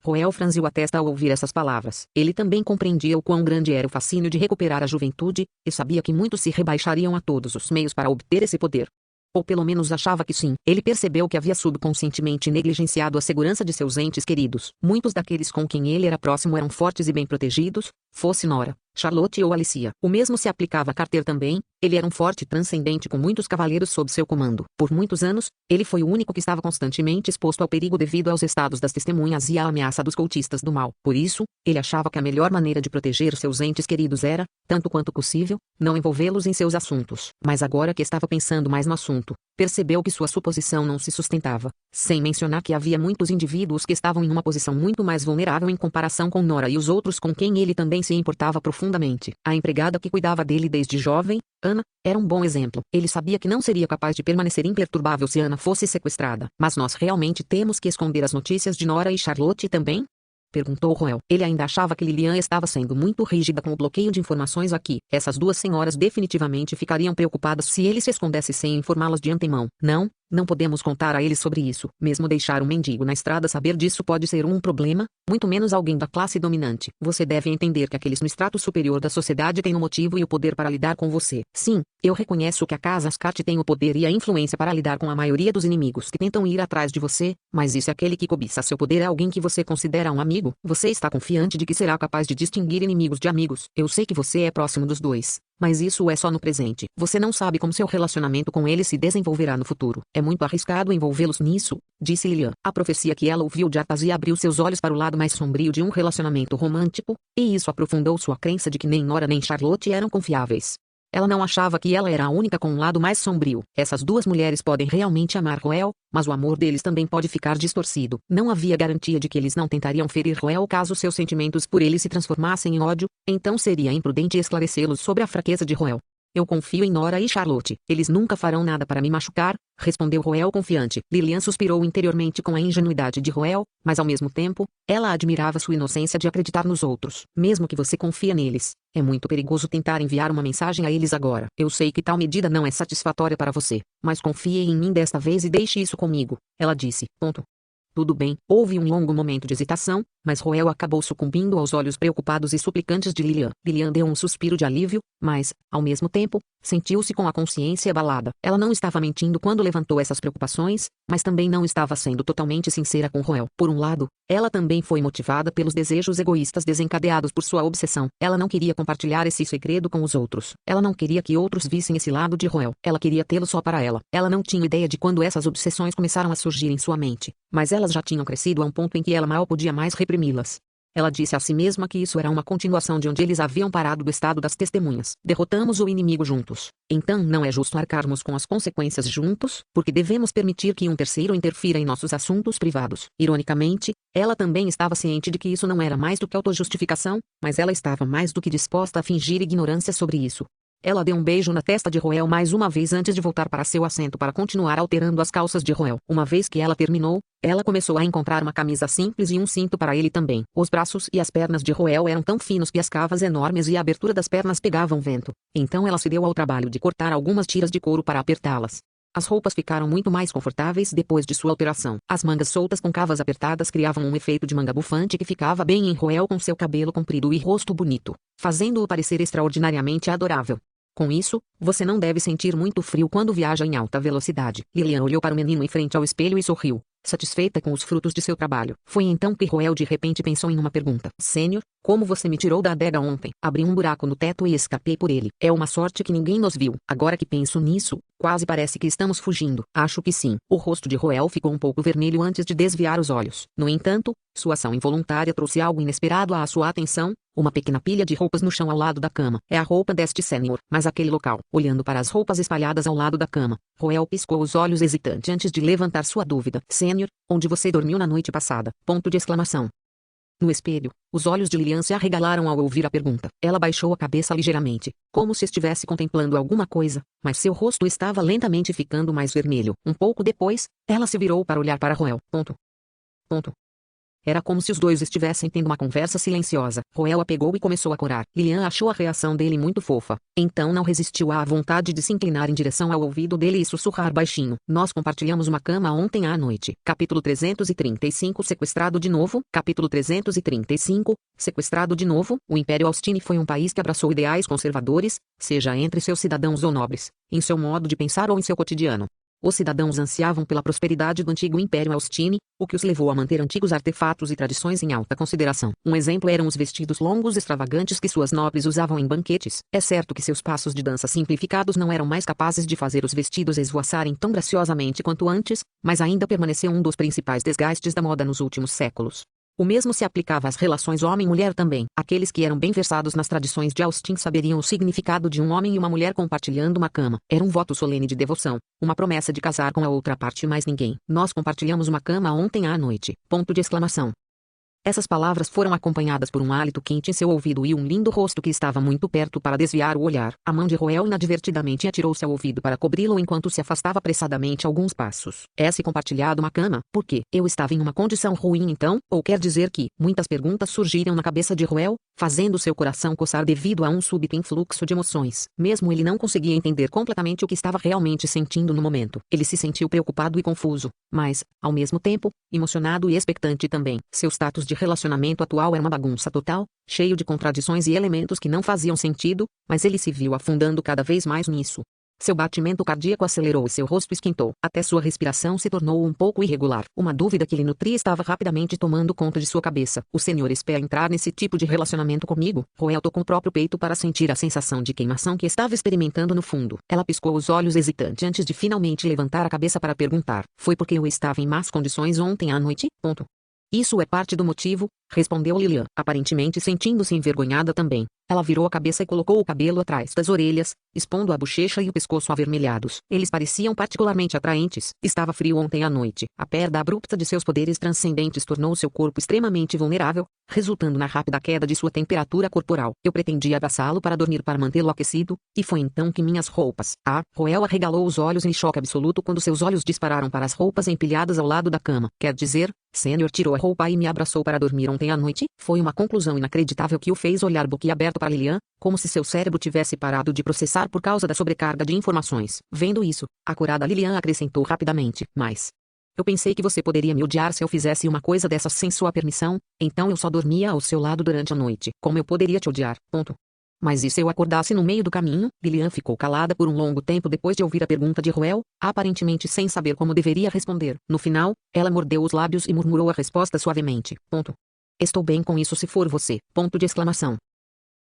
[SPEAKER 1] Roel franziu a testa ao ouvir essas palavras. Ele também compreendia o quão grande era o fascínio de recuperar a juventude, e sabia que muitos se rebaixariam a todos os meios para obter esse poder. Ou pelo menos achava que sim. Ele percebeu que havia subconscientemente negligenciado a segurança de seus entes queridos. Muitos daqueles com quem ele era próximo eram fortes e bem protegidos, fosse Nora, Charlotte ou Alicia. O mesmo se aplicava a Carter também. Ele era um forte transcendente com muitos cavaleiros sob seu comando. Por muitos anos, ele foi o único que estava constantemente exposto ao perigo devido aos estados das testemunhas e à ameaça dos cultistas do mal. Por isso, ele achava que a melhor maneira de proteger seus entes queridos era, tanto quanto possível, não envolvê-los em seus assuntos. Mas agora que estava pensando mais no assunto, percebeu que sua suposição não se sustentava, sem mencionar que havia muitos indivíduos que estavam em uma posição muito mais vulnerável em comparação com Nora e os outros com quem ele também se importava profundamente. A empregada que cuidava dele desde jovem, Ana, era um bom exemplo. Ele sabia que não seria capaz de permanecer imperturbável se Ana fosse sequestrada. Mas nós realmente temos que esconder as notícias de Nora e Charlotte também? Perguntou Roel. Ele ainda achava que Lilian estava sendo muito rígida com o bloqueio de informações aqui. Essas duas senhoras definitivamente ficariam preocupadas se ele se escondesse sem informá-las de antemão. Não podemos contar a eles sobre isso. Mesmo deixar um mendigo na estrada saber disso pode ser um problema, muito menos alguém da classe dominante. Você deve entender que aqueles no extrato superior da sociedade têm o motivo e o poder para lidar com você. Sim, eu reconheço que a Casa Ascart tem o poder e a influência para lidar com a maioria dos inimigos que tentam ir atrás de você, mas isso é aquele que cobiça seu poder é alguém que você considera um amigo. Você está confiante de que será capaz de distinguir inimigos de amigos. Eu sei que você é próximo dos dois, mas isso é só no presente. Você não sabe como seu relacionamento com ele se desenvolverá no futuro. É muito arriscado envolvê-los nisso, disse Lilian. A profecia que ela ouviu de Artasia abriu seus olhos para o lado mais sombrio de um relacionamento romântico, e isso aprofundou sua crença de que nem Nora nem Charlotte eram confiáveis. Ela não achava que ela era a única com um lado mais sombrio. Essas duas mulheres podem realmente amar Roel, mas o amor deles também pode ficar distorcido. Não havia garantia de que eles não tentariam ferir Roel caso seus sentimentos por ele se transformassem em ódio, então seria imprudente esclarecê-los sobre a fraqueza de Roel. Eu confio em Nora e Charlotte. Eles nunca farão nada para me machucar, respondeu Roel confiante. Lilian suspirou interiormente com a ingenuidade de Roel, mas ao mesmo tempo, ela admirava sua inocência de acreditar nos outros. Mesmo que você confia neles, é muito perigoso tentar enviar uma mensagem a eles agora. Eu sei que tal medida não é satisfatória para você, mas confie em mim desta vez e deixe isso comigo, ela disse. Ponto. Tudo bem. Houve um longo momento de hesitação, mas Roel acabou sucumbindo aos olhos preocupados e suplicantes de Lilian. Lilian deu um suspiro de alívio, mas, ao mesmo tempo, sentiu-se com a consciência abalada. Ela não estava mentindo quando levantou essas preocupações, mas também não estava sendo totalmente sincera com Roel. Por um lado, ela também foi motivada pelos desejos egoístas desencadeados por sua obsessão. Ela não queria compartilhar esse segredo com os outros. Ela não queria que outros vissem esse lado de Roel. Ela queria tê-lo só para ela. Ela não tinha ideia de quando essas obsessões começaram a surgir em sua mente, mas elas já tinham crescido a um ponto em que ela mal podia mais reprimi-las. Ela disse a si mesma que isso era uma continuação de onde eles haviam parado do estado das testemunhas. Derrotamos o inimigo juntos. Então não é justo arcarmos com as consequências juntos, porque devemos permitir que um terceiro interfira em nossos assuntos privados. Ironicamente, ela também estava ciente de que isso não era mais do que autojustificação, mas ela estava mais do que disposta a fingir ignorância sobre isso. Ela deu um beijo na testa de Roel mais uma vez antes de voltar para seu assento para continuar alterando as calças de Roel. Uma vez que ela terminou, ela começou a encontrar uma camisa simples e um cinto para ele também. Os braços e as pernas de Roel eram tão finos que as cavas enormes e a abertura das pernas pegavam vento. Então ela se deu ao trabalho de cortar algumas tiras de couro para apertá-las. As roupas ficaram muito mais confortáveis depois de sua alteração. As mangas soltas com cavas apertadas criavam um efeito de manga bufante que ficava bem em Roel com seu cabelo comprido e rosto bonito, fazendo-o parecer extraordinariamente adorável. Com isso, você não deve sentir muito frio quando viaja em alta velocidade. Lilian olhou para o menino em frente ao espelho e sorriu, satisfeita com os frutos de seu trabalho. Foi então que Roel de repente pensou em uma pergunta. Sênior, Como você me tirou da adega ontem? Abri um buraco no teto e escapei por ele. É uma sorte que ninguém nos viu. Agora que penso nisso, quase parece que estamos fugindo. Acho que sim. O rosto de Roel ficou um pouco vermelho antes de desviar os olhos. No entanto, sua ação involuntária trouxe algo inesperado à sua atenção. Uma pequena pilha de roupas no chão ao lado da cama. É a roupa deste sênior. Mas aquele local. Olhando para as roupas espalhadas ao lado da cama, Roel piscou os olhos hesitante antes de levantar sua dúvida. Sênior, onde você dormiu na noite passada? Ponto de exclamação. No espelho, os olhos de Lilian se arregalaram ao ouvir a pergunta. Ela baixou a cabeça ligeiramente, como se estivesse contemplando alguma coisa, mas seu rosto estava lentamente ficando mais vermelho. Um pouco depois, ela se virou para olhar para Roel. Era como se os dois estivessem tendo uma conversa silenciosa. Roel a pegou e começou a corar. Lilian achou a reação dele muito fofa. Então não resistiu à vontade de se inclinar em direção ao ouvido dele e sussurrar baixinho. Nós compartilhamos uma cama ontem à noite. Capítulo 335 Sequestrado de novo. Capítulo 335 Sequestrado de novo. O Império Austini foi um país que abraçou ideais conservadores, seja entre seus cidadãos ou nobres, em seu modo de pensar ou em seu cotidiano. Os cidadãos ansiavam pela prosperidade do antigo Império Austini, o que os levou a manter antigos artefatos e tradições em alta consideração. Um exemplo eram os vestidos longos extravagantes que suas nobres usavam em banquetes. É certo que seus passos de dança simplificados não eram mais capazes de fazer os vestidos esvoaçarem tão graciosamente quanto antes, mas ainda permaneceu um dos principais desgastes da moda nos últimos séculos. O mesmo se aplicava às relações homem-mulher também. Aqueles que eram bem versados nas tradições de Austin saberiam o significado de um homem e uma mulher compartilhando uma cama. Era um voto solene de devoção, uma promessa de casar com a outra parte e mais ninguém. Nós compartilhamos uma cama ontem à noite. Ponto de exclamação. Essas palavras foram acompanhadas por um hálito quente em seu ouvido e um lindo rosto que estava muito perto para desviar o olhar. A mão de Roel inadvertidamente atirou-se ao ouvido para cobri-lo enquanto se afastava apressadamente alguns passos. É-se compartilhado uma cama? Por quê? Eu estava em uma condição ruim então? Ou quer dizer que? Muitas perguntas surgiram na cabeça de Roel, fazendo seu coração coçar devido a um súbito influxo de emoções. Mesmo ele não conseguia entender completamente o que estava realmente sentindo no momento. Ele se sentiu preocupado e confuso, mas, ao mesmo tempo, emocionado e expectante também. Seu status de relacionamento atual era uma bagunça total, cheio de contradições e elementos que não faziam sentido, mas ele se viu afundando cada vez mais nisso. Seu batimento cardíaco acelerou e seu rosto esquentou. Até sua respiração se tornou um pouco irregular. Uma dúvida que lhe nutria estava rapidamente tomando conta de sua cabeça. O senhor espera entrar nesse tipo de relacionamento comigo? Roel tocou o próprio peito para sentir a sensação de queimação que estava experimentando no fundo. Ela piscou os olhos hesitante antes de finalmente levantar a cabeça para perguntar. Foi porque eu estava em más condições ontem à noite? Isso é parte do motivo, respondeu Lilian, aparentemente sentindo-se envergonhada também. Ela virou a cabeça e colocou o cabelo atrás das orelhas, expondo a bochecha e o pescoço avermelhados. Eles pareciam particularmente atraentes. Estava frio ontem à noite. A perda abrupta de seus poderes transcendentes tornou seu corpo extremamente vulnerável, resultando na rápida queda de sua temperatura corporal. Eu pretendia abraçá-lo para dormir para mantê-lo aquecido, e foi então que minhas roupas... Roel arregalou os olhos em choque absoluto quando seus olhos dispararam para as roupas empilhadas ao lado da cama. Quer dizer, Sênior tirou a roupa e me abraçou para dormir ontem à noite? Foi uma conclusão inacreditável que o fez olhar boquiaberto para Lilian, como se seu cérebro tivesse parado de processar por causa da sobrecarga de informações. Vendo isso, a curada Lilian acrescentou rapidamente, mas... Eu pensei que você poderia me odiar se eu fizesse uma coisa dessas sem sua permissão, então eu só dormia ao seu lado durante a noite. Como eu poderia te odiar? Mas e se eu acordasse no meio do caminho? Lilian ficou calada por um longo tempo depois de ouvir a pergunta de Roel, aparentemente sem saber como deveria responder. No final, ela mordeu os lábios e murmurou a resposta suavemente. Estou bem com isso se for você. Ponto de exclamação.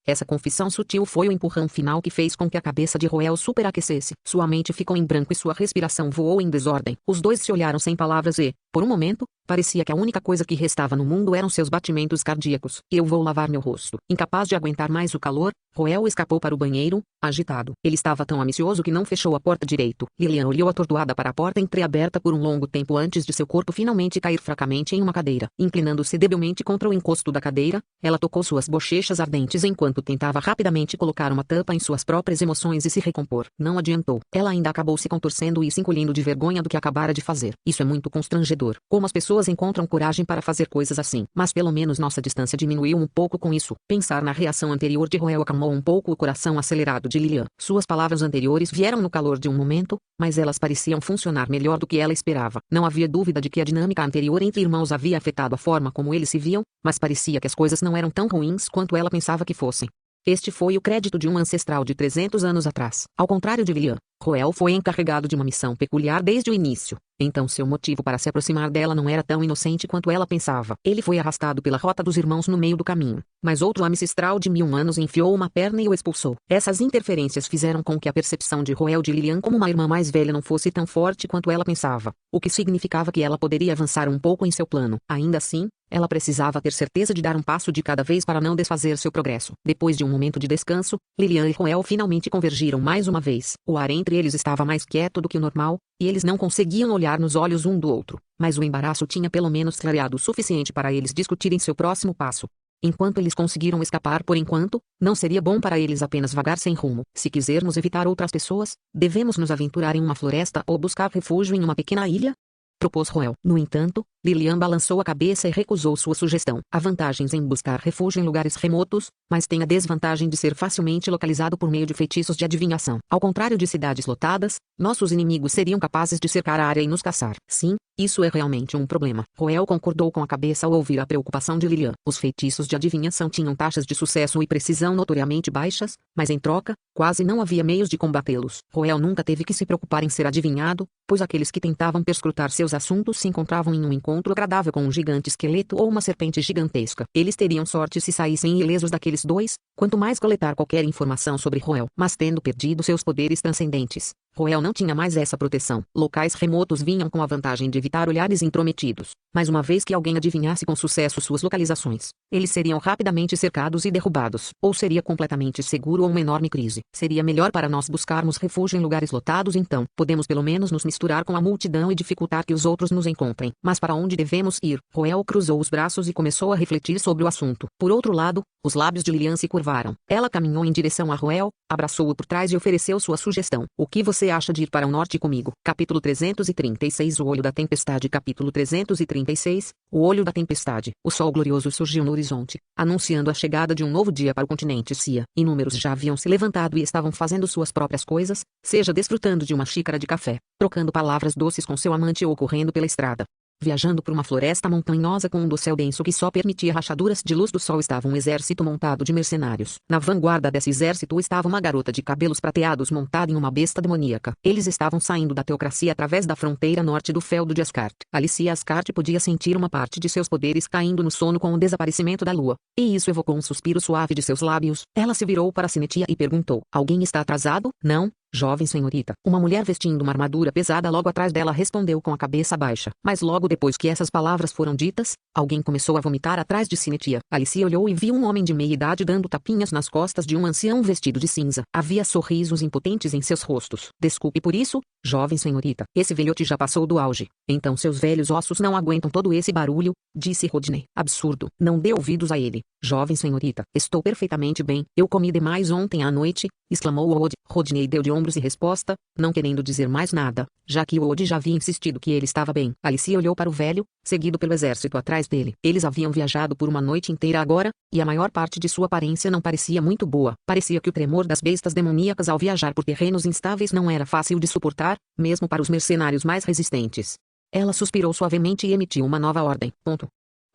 [SPEAKER 1] Essa confissão sutil foi o empurrão final que fez com que a cabeça de Roel superaquecesse. Sua mente ficou em branco e sua respiração voou em desordem. Os dois se olharam sem palavras e, por um momento, parecia que a única coisa que restava no mundo eram seus batimentos cardíacos. Eu vou lavar meu rosto. Incapaz de aguentar mais o calor, Roel escapou para o banheiro, agitado. Ele estava tão ambicioso que não fechou a porta direito. Lilian olhou atordoada para a porta entreaberta por um longo tempo antes de seu corpo finalmente cair fracamente em uma cadeira. Inclinando-se debilmente contra o encosto da cadeira, ela tocou suas bochechas ardentes enquanto tentava rapidamente colocar uma tampa em suas próprias emoções e se recompor. Não adiantou. Ela ainda acabou se contorcendo e se encolhendo de vergonha do que acabara de fazer. Isso é muito constrangedor. Como as pessoas encontram coragem para fazer coisas assim? Mas pelo menos nossa distância diminuiu um pouco com isso. Pensar na reação anterior de Roel acalmou um pouco o coração acelerado de Lilian. Suas palavras anteriores vieram no calor de um momento, mas elas pareciam funcionar melhor do que ela esperava. Não havia dúvida de que a dinâmica anterior entre irmãos havia afetado a forma como eles se viam, mas parecia que as coisas não eram tão ruins quanto ela pensava que fossem. Este foi o crédito de um ancestral de 300 anos atrás. Ao contrário de Lilian, Roel foi encarregado de uma missão peculiar desde o início. Então seu motivo para se aproximar dela não era tão inocente quanto ela pensava. Ele foi arrastado pela rota dos irmãos no meio do caminho. Mas outro ancestral de 1000 anos enfiou uma perna e o expulsou. Essas interferências fizeram com que a percepção de Roel de Lilian como uma irmã mais velha não fosse tão forte quanto ela pensava. O que significava que ela poderia avançar um pouco em seu plano. Ainda assim, ela precisava ter certeza de dar um passo de cada vez para não desfazer seu progresso. Depois de um momento de descanso, Lilian e Roel finalmente convergiram mais uma vez. O ar entre eles estava mais quieto do que o normal, e eles não conseguiam olhar nos olhos um do outro. Mas o embaraço tinha pelo menos clareado o suficiente para eles discutirem seu próximo passo. Enquanto eles conseguiram escapar por enquanto, não seria bom para eles apenas vagar sem rumo. Se quisermos evitar outras pessoas, devemos nos aventurar em uma floresta ou buscar refúgio em uma pequena ilha? Propôs Roel. No entanto, Lilian balançou a cabeça e recusou sua sugestão. Há vantagens em buscar refúgio em lugares remotos, mas tem a desvantagem de ser facilmente localizado por meio de feitiços de adivinhação. Ao contrário de cidades lotadas, nossos inimigos seriam capazes de cercar a área e nos caçar. Sim, isso é realmente um problema. Roel concordou com a cabeça ao ouvir a preocupação de Lilian. Os feitiços de adivinhação tinham taxas de sucesso e precisão notoriamente baixas, mas em troca, quase não havia meios de combatê-los. Roel nunca teve que se preocupar em ser adivinhado, pois aqueles que tentavam perscrutar seus assuntos se encontravam em um encontro agradável com um gigante esqueleto ou uma serpente gigantesca. Eles teriam sorte se saíssem ilesos daqueles dois, quanto mais coletar qualquer informação sobre Roel. Mas tendo perdido seus poderes transcendentes, Roel não tinha mais essa proteção. Locais remotos vinham com a vantagem de evitar olhares intrometidos, mas uma vez que alguém adivinhasse com sucesso suas localizações, eles seriam rapidamente cercados e derrubados. Ou seria completamente seguro ou uma enorme crise. Seria melhor para nós buscarmos refúgio em lugares lotados então. Podemos pelo menos nos misturar com a multidão e dificultar que os outros nos encontrem. Mas para onde devemos ir? Roel cruzou os braços e começou a refletir sobre o assunto. Por outro lado, os lábios de Lilian se curvaram. Ela caminhou em direção a Roel, abraçou-o por trás e ofereceu sua sugestão. O que você acha de ir para o norte comigo? Capítulo 336 O Olho da Tempestade Capítulo 336 O Olho da Tempestade. O sol glorioso surgiu no horizonte, anunciando a chegada de um novo dia para o continente Cia. Inúmeros já haviam se levantado e estavam fazendo suas próprias coisas, seja desfrutando de uma xícara de café, trocando palavras doces com seu amante ou correndo pela estrada. Viajando por uma floresta montanhosa com um dossel denso que só permitia rachaduras de luz do sol estava um exército montado de mercenários. Na vanguarda desse exército estava uma garota de cabelos prateados montada em uma besta demoníaca. Eles estavam saindo da teocracia através da fronteira norte do feudo de Ascart. Alicia Ascart podia sentir uma parte de seus poderes caindo no sono com o desaparecimento da lua, e isso evocou um suspiro suave de seus lábios. Ela se virou para Sinetia e perguntou: alguém está atrasado? Não, jovem senhorita. Uma mulher vestindo uma armadura pesada logo atrás dela respondeu com a cabeça baixa. Mas logo depois que essas palavras foram ditas, alguém começou a vomitar atrás de Sinetia. Alicia olhou e viu um homem de meia idade dando tapinhas nas costas de um ancião vestido de cinza. Havia sorrisos impotentes em seus rostos. Desculpe por isso, jovem senhorita. Esse velhote já passou do auge. Então seus velhos ossos não aguentam todo esse barulho, disse Rodney. Absurdo. Não dê ouvidos a ele. Jovem senhorita. Estou perfeitamente bem. Eu comi demais ontem à noite, exclamou Rodney deu de ombros e resposta, não querendo dizer mais nada, já que Woody já havia insistido que ele estava bem. Alicia olhou para o velho, seguido pelo exército atrás dele. Eles haviam viajado por uma noite inteira agora, e a maior parte de sua aparência não parecia muito boa. Parecia que o tremor das bestas demoníacas ao viajar por terrenos instáveis não era fácil de suportar, mesmo para os mercenários mais resistentes. Ela suspirou suavemente e emitiu uma nova ordem.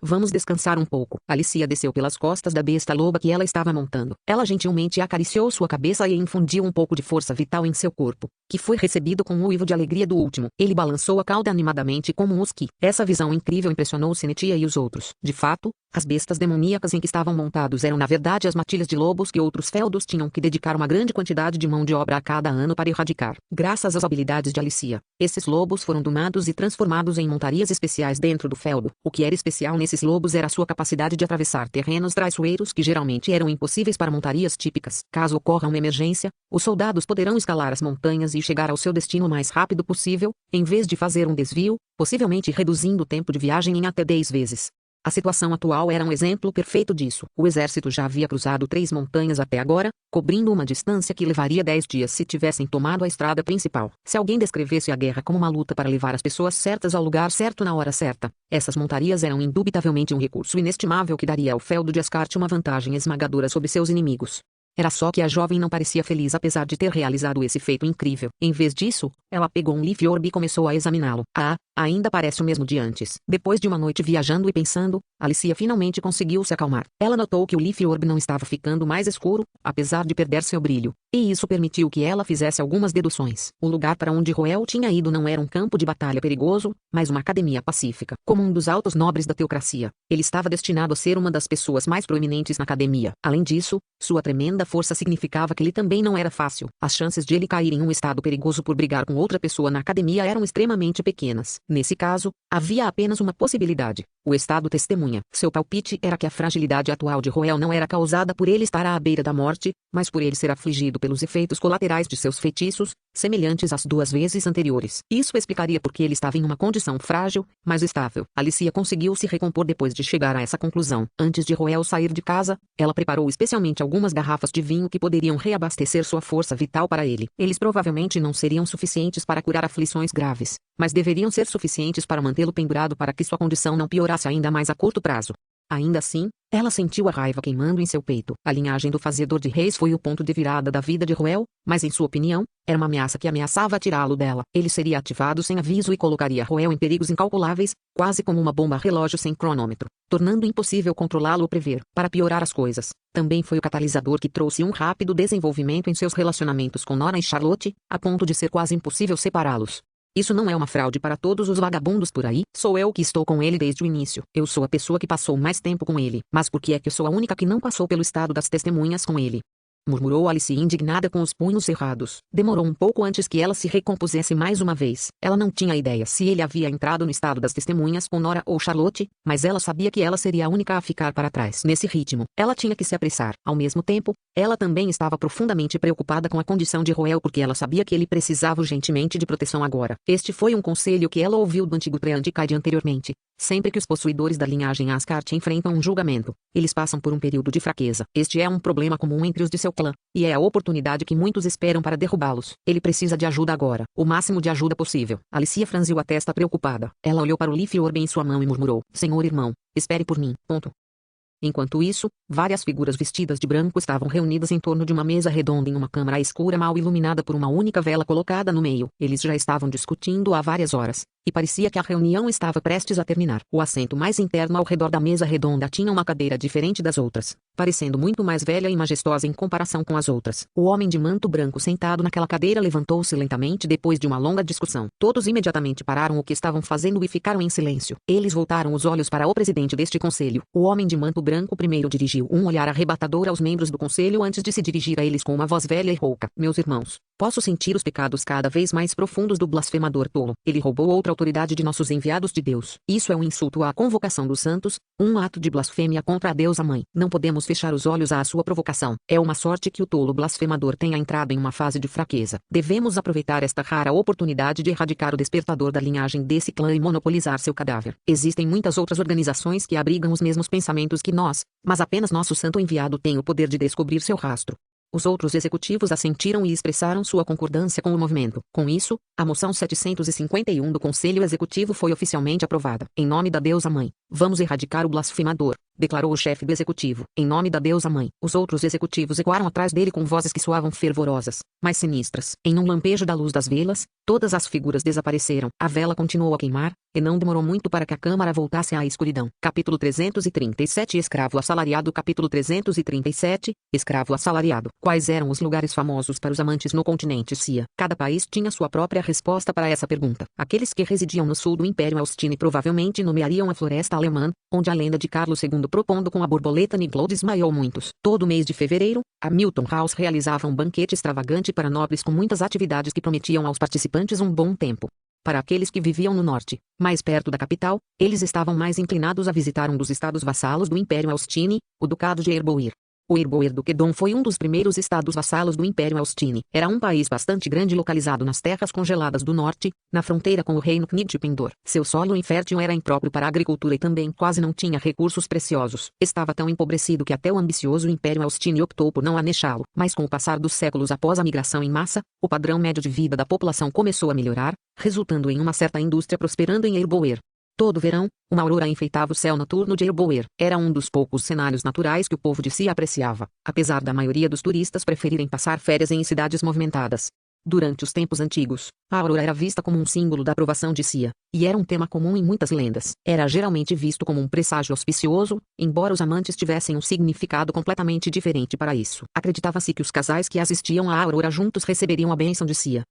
[SPEAKER 1] Vamos descansar um pouco. Alicia desceu pelas costas da besta loba que ela estava montando. Ela gentilmente acariciou sua cabeça e infundiu um pouco de força vital em seu corpo, que foi recebido com um uivo de alegria do último. Ele balançou a cauda animadamente como um husky. Essa visão incrível impressionou Sinetia e os outros. De fato, as bestas demoníacas em que estavam montados eram na verdade as matilhas de lobos que outros feudos tinham que dedicar uma grande quantidade de mão de obra a cada ano para erradicar. Graças às habilidades de Alicia, esses lobos foram domados e transformados em montarias especiais dentro do feudo. O que era especial nesses lobos era a sua capacidade de atravessar terrenos traiçoeiros que geralmente eram impossíveis para montarias típicas. Caso ocorra uma emergência, os soldados poderão escalar as montanhas e chegar ao seu destino o mais rápido possível, em vez de fazer um desvio, possivelmente reduzindo o tempo de viagem em até 10 vezes. A situação atual era um exemplo perfeito disso. O exército já havia cruzado 3 montanhas até agora, cobrindo uma distância que levaria 10 dias se tivessem tomado a estrada principal. Se alguém descrevesse a guerra como uma luta para levar as pessoas certas ao lugar certo na hora certa, essas montarias eram indubitavelmente um recurso inestimável que daria ao feudo de Ascart uma vantagem esmagadora sobre seus inimigos. Era só que a jovem não parecia feliz apesar de ter realizado esse feito incrível. Em vez disso, ela pegou um Leaf Orb e começou a examiná-lo. Ah, Ainda parece o mesmo de antes. Depois de uma noite viajando e pensando, Alicia finalmente conseguiu se acalmar. Ela notou que o Leaf Orb não estava ficando mais escuro, apesar de perder seu brilho. E isso permitiu que ela fizesse algumas deduções. O lugar para onde Roel tinha ido não era um campo de batalha perigoso, mas uma academia pacífica. Como um dos altos nobres da teocracia, ele estava destinado a ser uma das pessoas mais proeminentes na academia. Além disso, sua tremenda força significava que ele também não era fácil. As chances de ele cair em um estado perigoso por brigar com outra pessoa na academia eram extremamente pequenas. Nesse caso, havia apenas uma possibilidade: o estado testemunha. Seu palpite era que a fragilidade atual de Roel não era causada por ele estar à beira da morte, mas por ele ser afligido pelos efeitos colaterais de seus feitiços, semelhantes às 2 vezes anteriores. Isso explicaria por que ele estava em uma condição frágil, mas estável. Alicia conseguiu se recompor depois de chegar a essa conclusão. Antes de Roel sair de casa, ela preparou especialmente algumas garrafas de vinho que poderiam reabastecer sua força vital para ele. Eles provavelmente não seriam suficientes para curar aflições graves, mas deveriam ser suficientes para mantê-lo pendurado para que sua condição não piorasse ainda mais a curto prazo. Ainda assim, ela sentiu a raiva queimando em seu peito. A linhagem do Fazedor de Reis foi o ponto de virada da vida de Roel, mas em sua opinião, era uma ameaça que ameaçava tirá-lo dela. Ele seria ativado sem aviso e colocaria Roel em perigos incalculáveis, quase como uma bomba relógio sem cronômetro, tornando impossível controlá-lo ou prever. Para piorar as coisas, também foi o catalisador que trouxe um rápido desenvolvimento em seus relacionamentos com Nora e Charlotte, a ponto de ser quase impossível separá-los. Isso não é uma fraude para todos os vagabundos por aí. Sou eu que estou com ele desde o início. Eu sou a pessoa que passou mais tempo com ele. Mas por que é que eu sou a única que não passou pelo estado das testemunhas com ele? Murmurou Alice indignada com os punhos cerrados. Demorou um pouco antes que ela se recompusesse mais uma vez. Ela não tinha ideia se ele havia entrado no estado das testemunhas com Nora ou Charlotte, mas ela sabia que ela seria a única a ficar para trás. Nesse ritmo, ela tinha que se apressar. Ao mesmo tempo, ela também estava profundamente preocupada com a condição de Roel porque ela sabia que ele precisava urgentemente de proteção agora. Este foi um conselho que ela ouviu do antigo Treandikide anteriormente. Sempre que os possuidores da linhagem Ascart enfrentam um julgamento, eles passam por um período de fraqueza. Este é um problema comum entre os de seu clã, e é a oportunidade que muitos esperam para derrubá-los. Ele precisa de ajuda agora, o máximo de ajuda possível. Alicia franziu a testa preocupada. Ela olhou para o Leaf Orb em sua mão e murmurou: Senhor irmão, espere por mim. Enquanto isso, várias figuras vestidas de branco estavam reunidas em torno de uma mesa redonda em uma câmara escura mal iluminada por uma única vela colocada no meio. Eles já estavam discutindo há várias horas, e parecia que a reunião estava prestes a terminar. O assento mais interno ao redor da mesa redonda tinha uma cadeira diferente das outras, parecendo muito mais velha e majestosa em comparação com as outras. O homem de manto branco sentado naquela cadeira levantou-se lentamente depois de uma longa discussão. Todos imediatamente pararam o que estavam fazendo e ficaram em silêncio. Eles voltaram os olhos para o presidente deste conselho. O homem de manto branco primeiro dirigiu um olhar arrebatador aos membros do conselho antes de se dirigir a eles com uma voz velha e rouca. Meus irmãos, posso sentir os pecados cada vez mais profundos do blasfemador tolo. Ele roubou outra autoridade de nossos enviados de Deus. Isso é um insulto à convocação dos santos, um ato de blasfêmia contra a deusa mãe. Não podemos fechar os olhos à sua provocação. É uma sorte que o tolo blasfemador tenha entrado em uma fase de fraqueza. Devemos aproveitar esta rara oportunidade de erradicar o despertador da linhagem desse clã e monopolizar seu cadáver. Existem muitas outras organizações que abrigam os mesmos pensamentos que nós, mas apenas nosso santo enviado tem o poder de descobrir seu rastro. Os outros executivos assentiram e expressaram sua concordância com o movimento. Com isso, a moção 751 do Conselho Executivo foi oficialmente aprovada. Em nome da deusa mãe, vamos erradicar o blasfemador, declarou o chefe do executivo. Em nome da deusa mãe, os outros executivos ecoaram atrás dele com vozes que soavam fervorosas, mas sinistras. Em um lampejo da luz das velas, todas as figuras desapareceram. A vela continuou a queimar, e não demorou muito para que a câmara voltasse à escuridão. Capítulo 337 Escravo assalariado. Capítulo 337 Escravo assalariado. Quais eram os lugares famosos para os amantes no continente Cia? Cada país tinha sua própria resposta para essa pergunta. Aqueles que residiam no sul do Império Austini provavelmente nomeariam a Floresta Alemã, onde a lenda de Carlos II propondo com a borboleta Niglou desmaiou muitos. Todo mês de fevereiro, a Milton House realizava um banquete extravagante para nobres com muitas atividades que prometiam aos participantes um bom tempo. Para aqueles que viviam no norte, mais perto da capital, eles estavam mais inclinados a visitar um dos estados vassalos do Império Austini, o Ducado de Erboir. O Erboir do Quedon foi um dos primeiros estados vassalos do Império Austini. Era um país bastante grande localizado nas terras congeladas do norte, na fronteira com o reino Knidpendor. Seu solo infértil era impróprio para a agricultura e também quase não tinha recursos preciosos. Estava tão empobrecido que até o ambicioso Império Austini optou por não anexá-lo. Mas com o passar dos séculos após a migração em massa, o padrão médio de vida da população começou a melhorar, resultando em uma certa indústria prosperando em Erboir. Todo verão, uma aurora enfeitava o céu noturno de Erboir. Era um dos poucos cenários naturais que o povo de si apreciava, apesar da maioria dos turistas preferirem passar férias em cidades movimentadas. Durante os tempos antigos, a aurora era vista como um símbolo da aprovação de Cia, e era um tema comum em muitas lendas. Era geralmente visto como um presságio auspicioso, embora os amantes tivessem um significado completamente diferente para isso. Acreditava-se que os casais que assistiam à aurora juntos receberiam a bênção de Cia.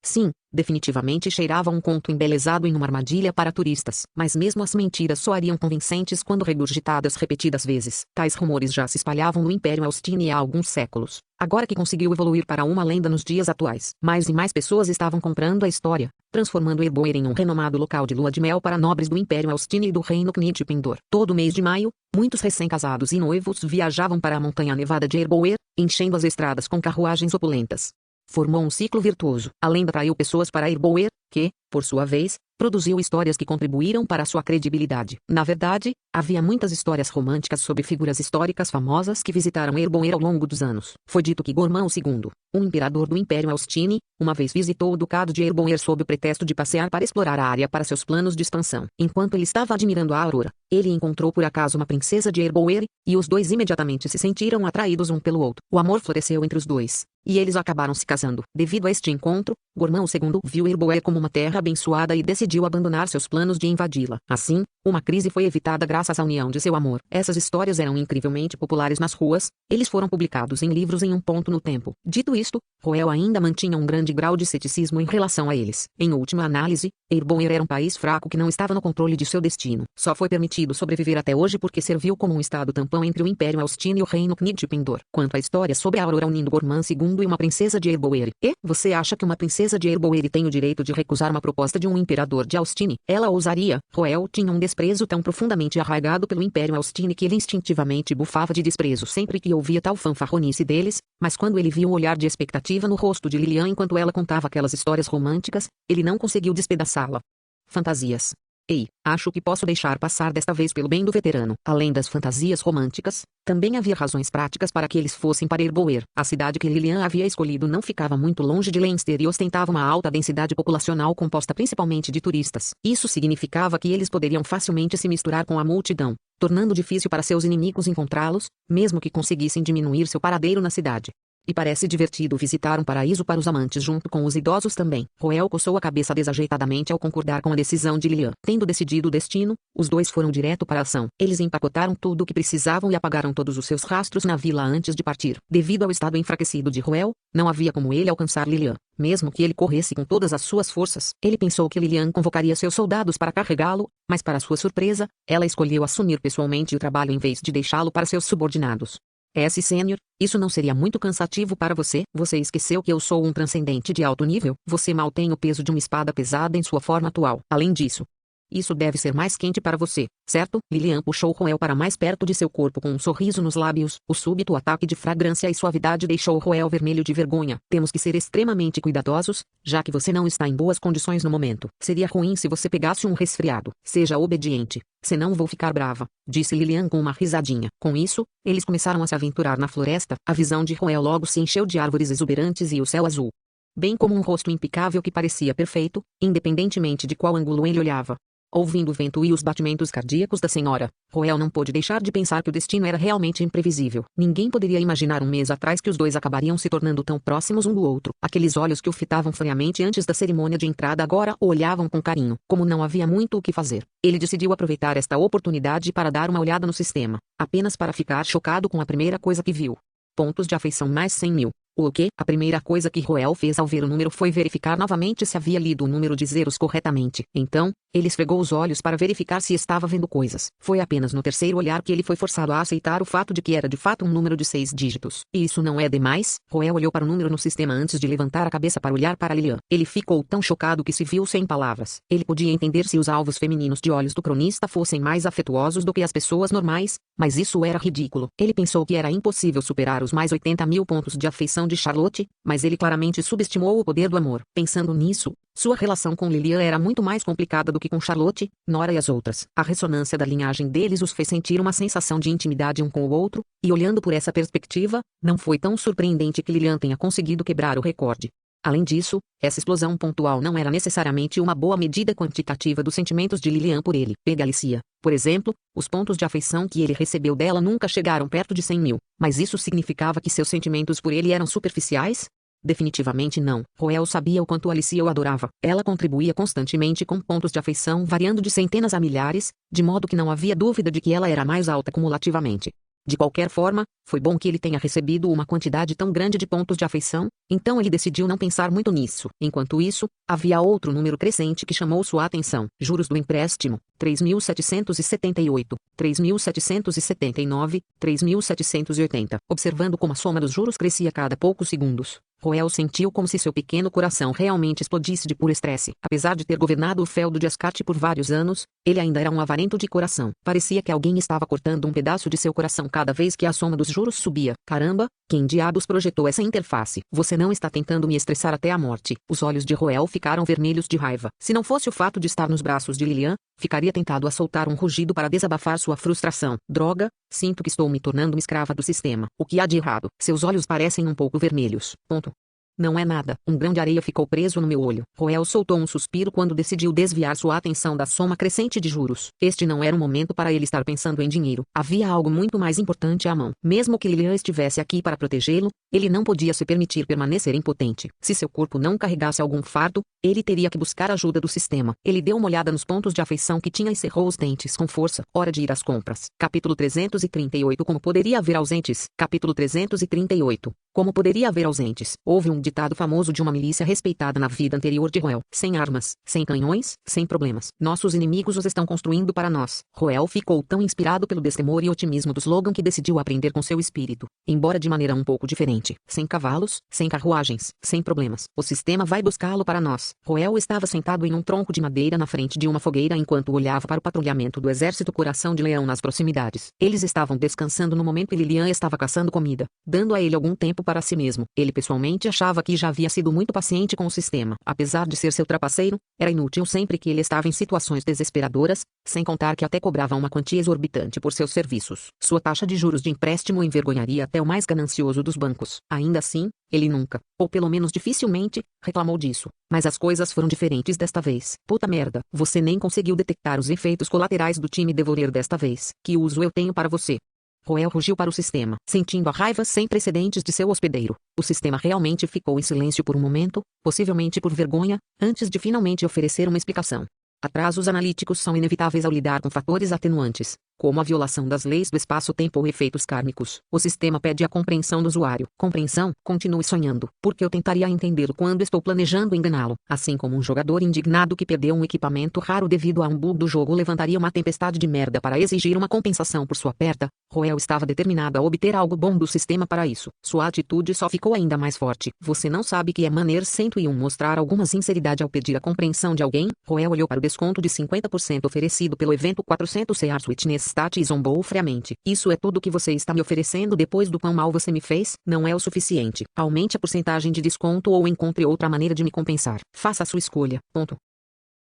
[SPEAKER 1] Sim, definitivamente cheirava um conto embelezado em uma armadilha para turistas. Mas mesmo as mentiras soariam convincentes quando regurgitadas repetidas vezes. Tais rumores já se espalhavam no Império Austini há alguns séculos. Agora que conseguiu evoluir para uma lenda nos dias atuais, mais e mais pessoas estavam comprando a história, transformando Erboer em um renomado local de lua de mel para nobres do Império Austini e do Reino Knitpindor. Todo mês de maio, muitos recém-casados e noivos viajavam para a montanha nevada de Erboer, enchendo as estradas com carruagens opulentas. Formou um ciclo virtuoso. A lenda atraiu pessoas para Erboer, que, por sua vez, produziu histórias que contribuíram para sua credibilidade. Na verdade, havia muitas histórias românticas sobre figuras históricas famosas que visitaram Erboer ao longo dos anos. Foi dito que Gormão II, um imperador do Império Austini, uma vez visitou o ducado de Erboer sob o pretexto de passear para explorar a área para seus planos de expansão. Enquanto ele estava admirando a aurora, ele encontrou por acaso uma princesa de Erboer, e os dois imediatamente se sentiram atraídos um pelo outro. O amor floresceu entre os dois, e eles acabaram se casando. Devido a este encontro, Gormão II viu Erboer como uma terra abençoada e decidiu abandonar seus planos de invadi-la. Assim, uma crise foi evitada graças à união de seu amor. Essas histórias eram incrivelmente populares nas ruas, eles foram publicados em livros em um ponto no tempo. Dito isto, Roel ainda mantinha um grande grau de ceticismo em relação a eles. Em última análise, Erboer era um país fraco que não estava no controle de seu destino. Só foi permitido sobreviver até hoje porque serviu como um estado tampão entre o Império Austini e o Reino Knitpindor. Quanto à história sobre a aurora unindo Gormã II e uma princesa de Erboer, você acha que uma princesa de Erboer tem o direito de recusar uma proposta de um imperador de Austini? Ela ousaria. Roel tinha um desprezo tão profundamente arraigado pelo Império Austini que ele instintivamente bufava de desprezo sempre que ouvia tal fanfarronice deles, mas quando ele viu um olhar de expectativa no rosto de Lilian enquanto ela contava aquelas histórias românticas, ele não conseguiu despedaçá-la. Fantasias. Ei, acho que posso deixar passar desta vez pelo bem do veterano. Além das fantasias românticas, também havia razões práticas para que eles fossem para Erboer. A cidade que Lilian havia escolhido não ficava muito longe de Leinster e ostentava uma alta densidade populacional composta principalmente de turistas. Isso significava que eles poderiam facilmente se misturar com a multidão, tornando difícil para seus inimigos encontrá-los, mesmo que conseguissem diminuir seu paradeiro na cidade. E parece divertido visitar um paraíso para os amantes junto com os idosos também. Roel coçou a cabeça desajeitadamente ao concordar com a decisão de Lilian. Tendo decidido o destino, os dois foram direto para a ação. Eles empacotaram tudo o que precisavam e apagaram todos os seus rastros na vila antes de partir. Devido ao estado enfraquecido de Roel, não havia como ele alcançar Lilian. Mesmo que ele corresse com todas as suas forças, ele pensou que Lilian convocaria seus soldados para carregá-lo, mas para sua surpresa, ela escolheu assumir pessoalmente o trabalho em vez de deixá-lo para seus subordinados. Sênior, isso não seria muito cansativo para você? Você esqueceu que eu sou um transcendente de alto nível? Você mal tem o peso de uma espada pesada em sua forma atual. Além disso, isso deve ser mais quente para você, certo? Lilian puxou Roel para mais perto de seu corpo com um sorriso nos lábios. O súbito ataque de fragrância e suavidade deixou Roel vermelho de vergonha. Temos que ser extremamente cuidadosos, já que você não está em boas condições no momento. Seria ruim se você pegasse um resfriado. Seja obediente, senão vou ficar brava, disse Lilian com uma risadinha. Com isso, eles começaram a se aventurar na floresta. A visão de Roel logo se encheu de árvores exuberantes e o céu azul, bem como um rosto impecável que parecia perfeito, independentemente de qual ângulo ele olhava. Ouvindo o vento e os batimentos cardíacos da senhora, Roel não pôde deixar de pensar que o destino era realmente imprevisível. Ninguém poderia imaginar um mês atrás que os dois acabariam se tornando tão próximos um do outro. Aqueles olhos que o fitavam friamente antes da cerimônia de entrada agora o olhavam com carinho. Como não havia muito o que fazer, ele decidiu aproveitar esta oportunidade para dar uma olhada no sistema, apenas para ficar chocado com a primeira coisa que viu. Pontos de afeição mais 100.000. O quê? A primeira coisa que Roel fez ao ver o número foi verificar novamente se havia lido o número de zeros corretamente. Então, ele esfregou os olhos para verificar se estava vendo coisas. Foi apenas no terceiro olhar que ele foi forçado a aceitar o fato de que era de fato um número de 6 dígitos. E isso não é demais? Roel olhou para o número no sistema antes de levantar a cabeça para olhar para Lilian. Ele ficou tão chocado que se viu sem palavras. Ele podia entender se os alvos femininos de olhos do cronista fossem mais afetuosos do que as pessoas normais, mas isso era ridículo. Ele pensou que era impossível superar os mais 80.000 pontos de afeição de Charlotte, mas ele claramente subestimou o poder do amor. Pensando nisso, sua relação com Lilian era muito mais complicada do que com Charlotte, Nora e as outras. A ressonância da linhagem deles os fez sentir uma sensação de intimidade um com o outro, e olhando por essa perspectiva, não foi tão surpreendente que Lilian tenha conseguido quebrar o recorde. Além disso, essa explosão pontual não era necessariamente uma boa medida quantitativa dos sentimentos de Lilian por ele. Pega Alicia, por exemplo, os pontos de afeição que ele recebeu dela nunca chegaram perto de 100.000, mas isso significava que seus sentimentos por ele eram superficiais? Definitivamente não. Roel sabia o quanto Alicia o adorava. Ela contribuía constantemente com pontos de afeição variando de centenas a milhares, de modo que não havia dúvida de que ela era a mais alta cumulativamente. De qualquer forma, foi bom que ele tenha recebido uma quantidade tão grande de pontos de afeição, então ele decidiu não pensar muito nisso. Enquanto isso, havia outro número crescente que chamou sua atenção. Juros do empréstimo, 3.778, 3.779, 3.780. Observando como a soma dos juros crescia a cada poucos segundos, Roel sentiu como se seu pequeno coração realmente explodisse de puro estresse. Apesar de ter governado o feudo de Ascarte por vários anos, ele ainda era um avarento de coração. Parecia que alguém estava cortando um pedaço de seu coração cada vez que a soma dos juros subia. Caramba, quem diabos projetou essa interface? Você não está tentando me estressar até a morte. Os olhos de Roel ficaram vermelhos de raiva. Se não fosse o fato de estar nos braços de Lilian, ficaria tentado a soltar um rugido para desabafar sua frustração. Droga, sinto que estou me tornando uma escrava do sistema. O que há de errado? Seus olhos parecem um pouco vermelhos. Ponto. Não é nada. Um grão de areia ficou preso no meu olho. Roel soltou um suspiro quando decidiu desviar sua atenção da soma crescente de juros. Este não era um momento para ele estar pensando em dinheiro. Havia algo muito mais importante à mão. Mesmo que Lilian estivesse aqui para protegê-lo, ele não podia se permitir permanecer impotente. Se seu corpo não carregasse algum fardo, ele teria que buscar ajuda do sistema. Ele deu uma olhada nos pontos de afeição que tinha e cerrou os dentes com força. Hora de ir às compras. Capítulo 338. Como poderia haver ausentes? Capítulo 338. Como poderia haver ausentes? Houve um ditado famoso de uma milícia respeitada na vida anterior de Roel. Sem armas, sem canhões, sem problemas. Nossos inimigos os estão construindo para nós. Roel ficou tão inspirado pelo destemor e otimismo do slogan que decidiu aprender com seu espírito. Embora de maneira um pouco diferente. Sem cavalos, sem carruagens, sem problemas. O sistema vai buscá-lo para nós. Roel estava sentado em um tronco de madeira na frente de uma fogueira enquanto olhava para o patrulhamento do exército Coração de Leão nas proximidades. Eles estavam descansando no momento e Lilian estava caçando comida, dando a ele algum tempo para si mesmo. Ele pessoalmente achava que já havia sido muito paciente com o sistema. Apesar de ser seu trapaceiro, era inútil sempre que ele estava em situações desesperadoras, sem contar que até cobrava uma quantia exorbitante por seus serviços. Sua taxa de juros de empréstimo envergonharia até o mais ganancioso dos bancos. Ainda assim, ele nunca, ou pelo menos dificilmente, reclamou disso. Mas as coisas foram diferentes desta vez. Puta merda, você nem conseguiu detectar os efeitos colaterais do time Devorer desta vez. Que uso eu tenho para você? Roel rugiu para o sistema, sentindo a raiva sem precedentes de seu hospedeiro. O sistema realmente ficou em silêncio por um momento, possivelmente por vergonha, antes de finalmente oferecer uma explicação. Atrasos analíticos são inevitáveis ao lidar com fatores atenuantes, como a violação das leis do espaço-tempo ou efeitos kármicos. O sistema pede a compreensão do usuário. Compreensão? Continue sonhando, porque eu tentaria entendê-lo quando estou planejando enganá-lo. Assim como um jogador indignado que perdeu um equipamento raro devido a um bug do jogo levantaria uma tempestade de merda para exigir uma compensação por sua perda, Roel estava determinado a obter algo bom do sistema para isso. Sua atitude só ficou ainda mais forte. Você não sabe que é maneira 101 mostrar alguma sinceridade ao pedir a compreensão de alguém? Roel olhou para o desconto de 50% oferecido pelo evento 400 Sears Witness Stat e zombou friamente. Isso é tudo que você está me oferecendo depois do quão mal você me fez? Não é o suficiente. Aumente a porcentagem de desconto ou encontre outra maneira de me compensar. Faça a sua escolha. Ponto.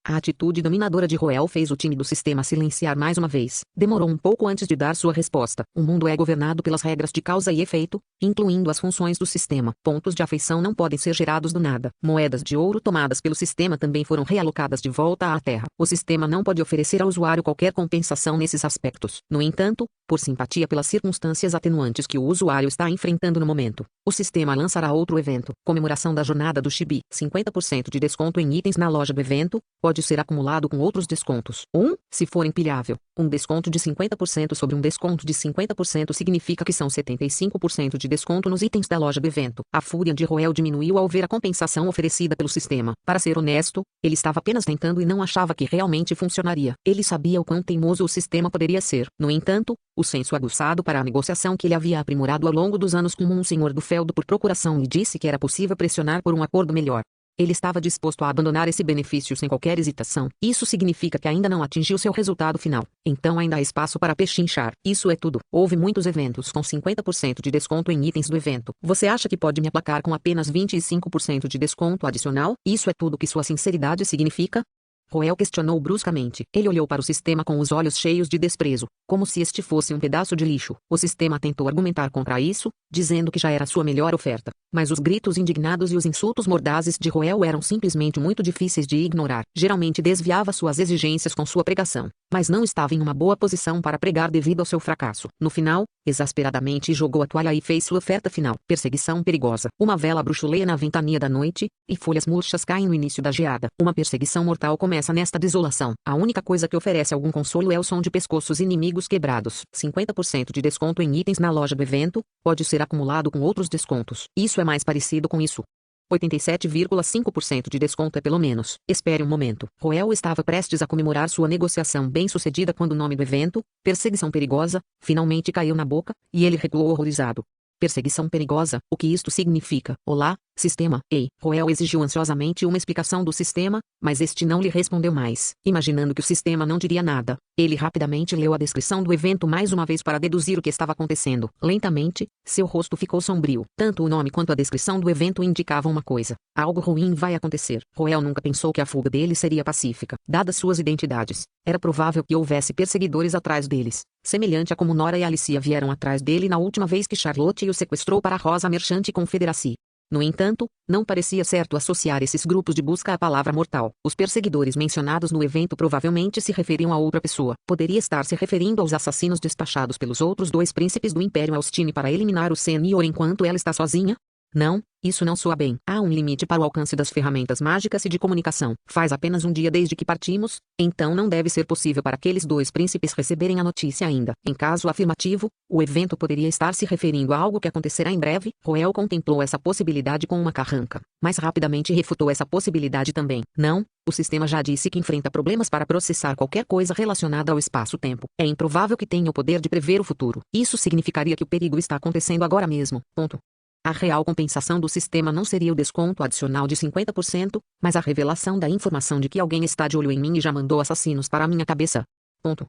[SPEAKER 1] A atitude dominadora de Roel fez o time do sistema silenciar mais uma vez. Demorou um pouco antes de dar sua resposta. O mundo é governado pelas regras de causa e efeito, incluindo as funções do sistema. Pontos de afeição não podem ser gerados do nada. Moedas de ouro tomadas pelo sistema também foram realocadas de volta à Terra. O sistema não pode oferecer ao usuário qualquer compensação nesses aspectos. No entanto, por simpatia pelas circunstâncias atenuantes que o usuário está enfrentando no momento, o sistema lançará outro evento. Comemoração da Jornada do Chibi. 50% de desconto em itens na loja do evento pode ser acumulado com outros descontos. Se for empilhável, um desconto de 50% sobre um desconto de 50% significa que são 75% de desconto nos itens da loja do evento. A fúria de Roel diminuiu ao ver a compensação oferecida pelo sistema. Para ser honesto, ele estava apenas tentando e não achava que realmente funcionaria. Ele sabia o quão teimoso o sistema poderia ser. No entanto, o senso aguçado para a negociação que ele havia aprimorado ao longo dos anos como um senhor do feudo por procuração lhe disse que era possível pressionar por um acordo melhor. Ele estava disposto a abandonar esse benefício sem qualquer hesitação. Isso significa que ainda não atingiu seu resultado final. Então ainda há espaço para pechinchar. Isso é tudo. Houve muitos eventos com 50% de desconto em itens do evento. Você acha que pode me aplacar com apenas 25% de desconto adicional? Isso é tudo que sua sinceridade significa? Roel questionou bruscamente. Ele olhou para o sistema com os olhos cheios de desprezo, como se este fosse um pedaço de lixo. O sistema tentou argumentar contra isso, dizendo que já era sua melhor oferta. Mas os gritos indignados e os insultos mordazes de Roel eram simplesmente muito difíceis de ignorar. Geralmente desviava suas exigências com sua pregação, mas não estava em uma boa posição para pregar devido ao seu fracasso. No final, exasperadamente e jogou a toalha e fez sua oferta final. Perseguição perigosa. Uma vela bruxuleia na ventania da noite, e folhas murchas caem no início da geada. Uma perseguição mortal começa nesta desolação. A única coisa que oferece algum consolo é o som de pescoços inimigos quebrados. 50% de desconto em itens na loja do evento, pode ser acumulado com outros descontos. Isso é mais parecido com isso. 87,5% de desconto é pelo menos. Espere um momento. Roel estava prestes a comemorar sua negociação bem-sucedida quando o nome do evento, Perseguição Perigosa, finalmente caiu na boca, e ele recuou horrorizado. Perseguição perigosa, o que isto significa? Olá, sistema. Ei, Roel exigiu ansiosamente uma explicação do sistema, mas este não lhe respondeu mais. Imaginando que o sistema não diria nada, ele rapidamente leu a descrição do evento mais uma vez para deduzir o que estava acontecendo. Lentamente, seu rosto ficou sombrio. Tanto o nome quanto a descrição do evento indicavam uma coisa: algo ruim vai acontecer. Roel nunca pensou que a fuga dele seria pacífica. Dadas suas identidades, era provável que houvesse perseguidores atrás deles, semelhante a como Nora e Alicia vieram atrás dele na última vez que Charlotte o sequestrou para a Rosa Merchant Confederacy. No entanto, não parecia certo associar esses grupos de busca à palavra mortal. Os perseguidores mencionados no evento provavelmente se referiam a outra pessoa. Poderia estar se referindo aos assassinos despachados pelos outros dois príncipes do Império Austin para eliminar o Senior enquanto ela está sozinha? Não, isso não soa bem. Há um limite para o alcance das ferramentas mágicas e de comunicação. Faz apenas um dia desde que partimos, então não deve ser possível para aqueles dois príncipes receberem a notícia ainda. Em caso afirmativo, o evento poderia estar se referindo a algo que acontecerá em breve. Roel contemplou essa possibilidade com uma carranca, mas rapidamente refutou essa possibilidade também. Não, o sistema já disse que enfrenta problemas para processar qualquer coisa relacionada ao espaço-tempo. É improvável que tenha o poder de prever o futuro. Isso significaria que o perigo está acontecendo agora mesmo. Ponto. A real compensação do sistema não seria o desconto adicional de 50%, mas a revelação da informação de que alguém está de olho em mim e já mandou assassinos para a minha cabeça. Ponto.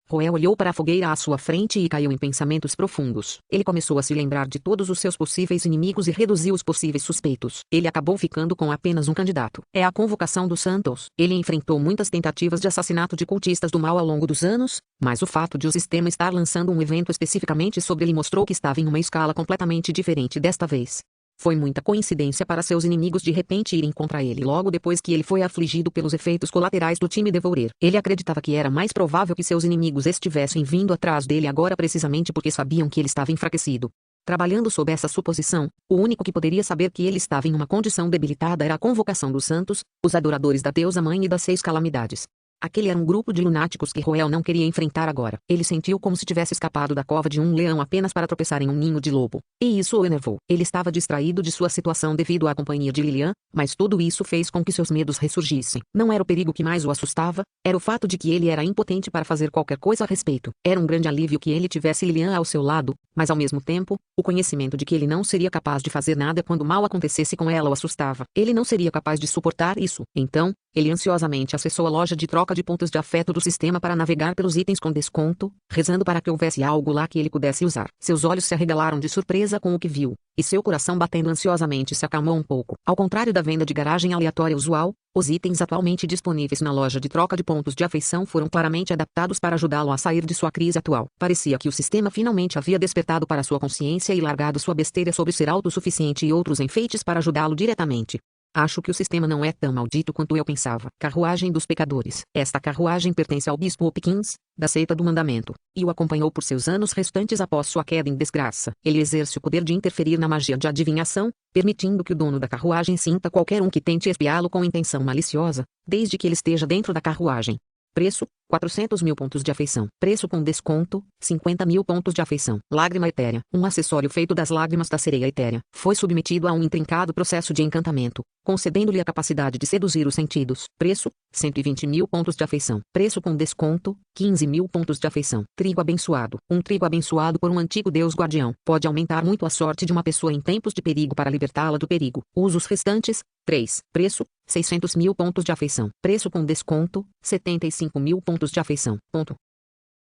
[SPEAKER 1] Roel olhou para a fogueira à sua frente e caiu em pensamentos profundos. Ele começou a se lembrar de todos os seus possíveis inimigos e reduziu os possíveis suspeitos. Ele acabou ficando com apenas um candidato. É a convocação dos Santos. Ele enfrentou muitas tentativas de assassinato de cultistas do mal ao longo dos anos, mas o fato de o sistema estar lançando um evento especificamente sobre ele mostrou que estava em uma escala completamente diferente desta vez. Foi muita coincidência para seus inimigos de repente irem contra ele logo depois que ele foi afligido pelos efeitos colaterais do time Devourer. Ele acreditava que era mais provável que seus inimigos estivessem vindo atrás dele agora precisamente porque sabiam que ele estava enfraquecido. Trabalhando sob essa suposição, o único que poderia saber que ele estava em uma condição debilitada era a convocação dos santos, os adoradores da deusa mãe e das 6 calamidades. Aquele era um grupo de lunáticos que Roel não queria enfrentar agora. Ele sentiu como se tivesse escapado da cova de um leão apenas para tropeçar em um ninho de lobo. E isso o enervou. Ele estava distraído de sua situação devido à companhia de Lilian, mas tudo isso fez com que seus medos ressurgissem. Não era o perigo que mais o assustava, era o fato de que ele era impotente para fazer qualquer coisa a respeito. Era um grande alívio que ele tivesse Lilian ao seu lado, mas ao mesmo tempo, o conhecimento de que ele não seria capaz de fazer nada quando mal acontecesse com ela o assustava. Ele não seria capaz de suportar isso. Então, ele ansiosamente acessou a loja de troca de pontos de afeto do sistema para navegar pelos itens com desconto, rezando para que houvesse algo lá que ele pudesse usar. Seus olhos se arregalaram de surpresa com o que viu, e seu coração batendo ansiosamente se acalmou um pouco. Ao contrário da venda de garagem aleatória usual, os itens atualmente disponíveis na loja de troca de pontos de afeição foram claramente adaptados para ajudá-lo a sair de sua crise atual. Parecia que o sistema finalmente havia despertado para sua consciência e largado sua besteira sobre ser autossuficiente e outros enfeites para ajudá-lo diretamente. Acho que o sistema não é tão maldito quanto eu pensava. Carruagem dos Pecadores. Esta carruagem pertence ao Bispo Hopkins, da seita do Mandamento, e o acompanhou por seus anos restantes após sua queda em desgraça. Ele exerce o poder de interferir na magia de adivinhação, permitindo que o dono da carruagem sinta qualquer um que tente espiá-lo com intenção maliciosa, desde que ele esteja dentro da carruagem. Preço, 400 mil pontos de afeição. Preço com desconto, 50 mil pontos de afeição. Lágrima etérea. Um acessório feito das lágrimas da sereia etérea. Foi submetido a um intrincado processo de encantamento, concedendo-lhe a capacidade de seduzir os sentidos. Preço, 120 mil pontos de afeição. Preço com desconto, 15 mil pontos de afeição. Trigo abençoado. Um trigo abençoado por um antigo deus guardião. Pode aumentar muito a sorte de uma pessoa em tempos de perigo para libertá-la do perigo. Usos restantes, 3. Preço, 600 mil pontos de afeição. Preço com desconto, 75 mil pontos de afeição. Ponto.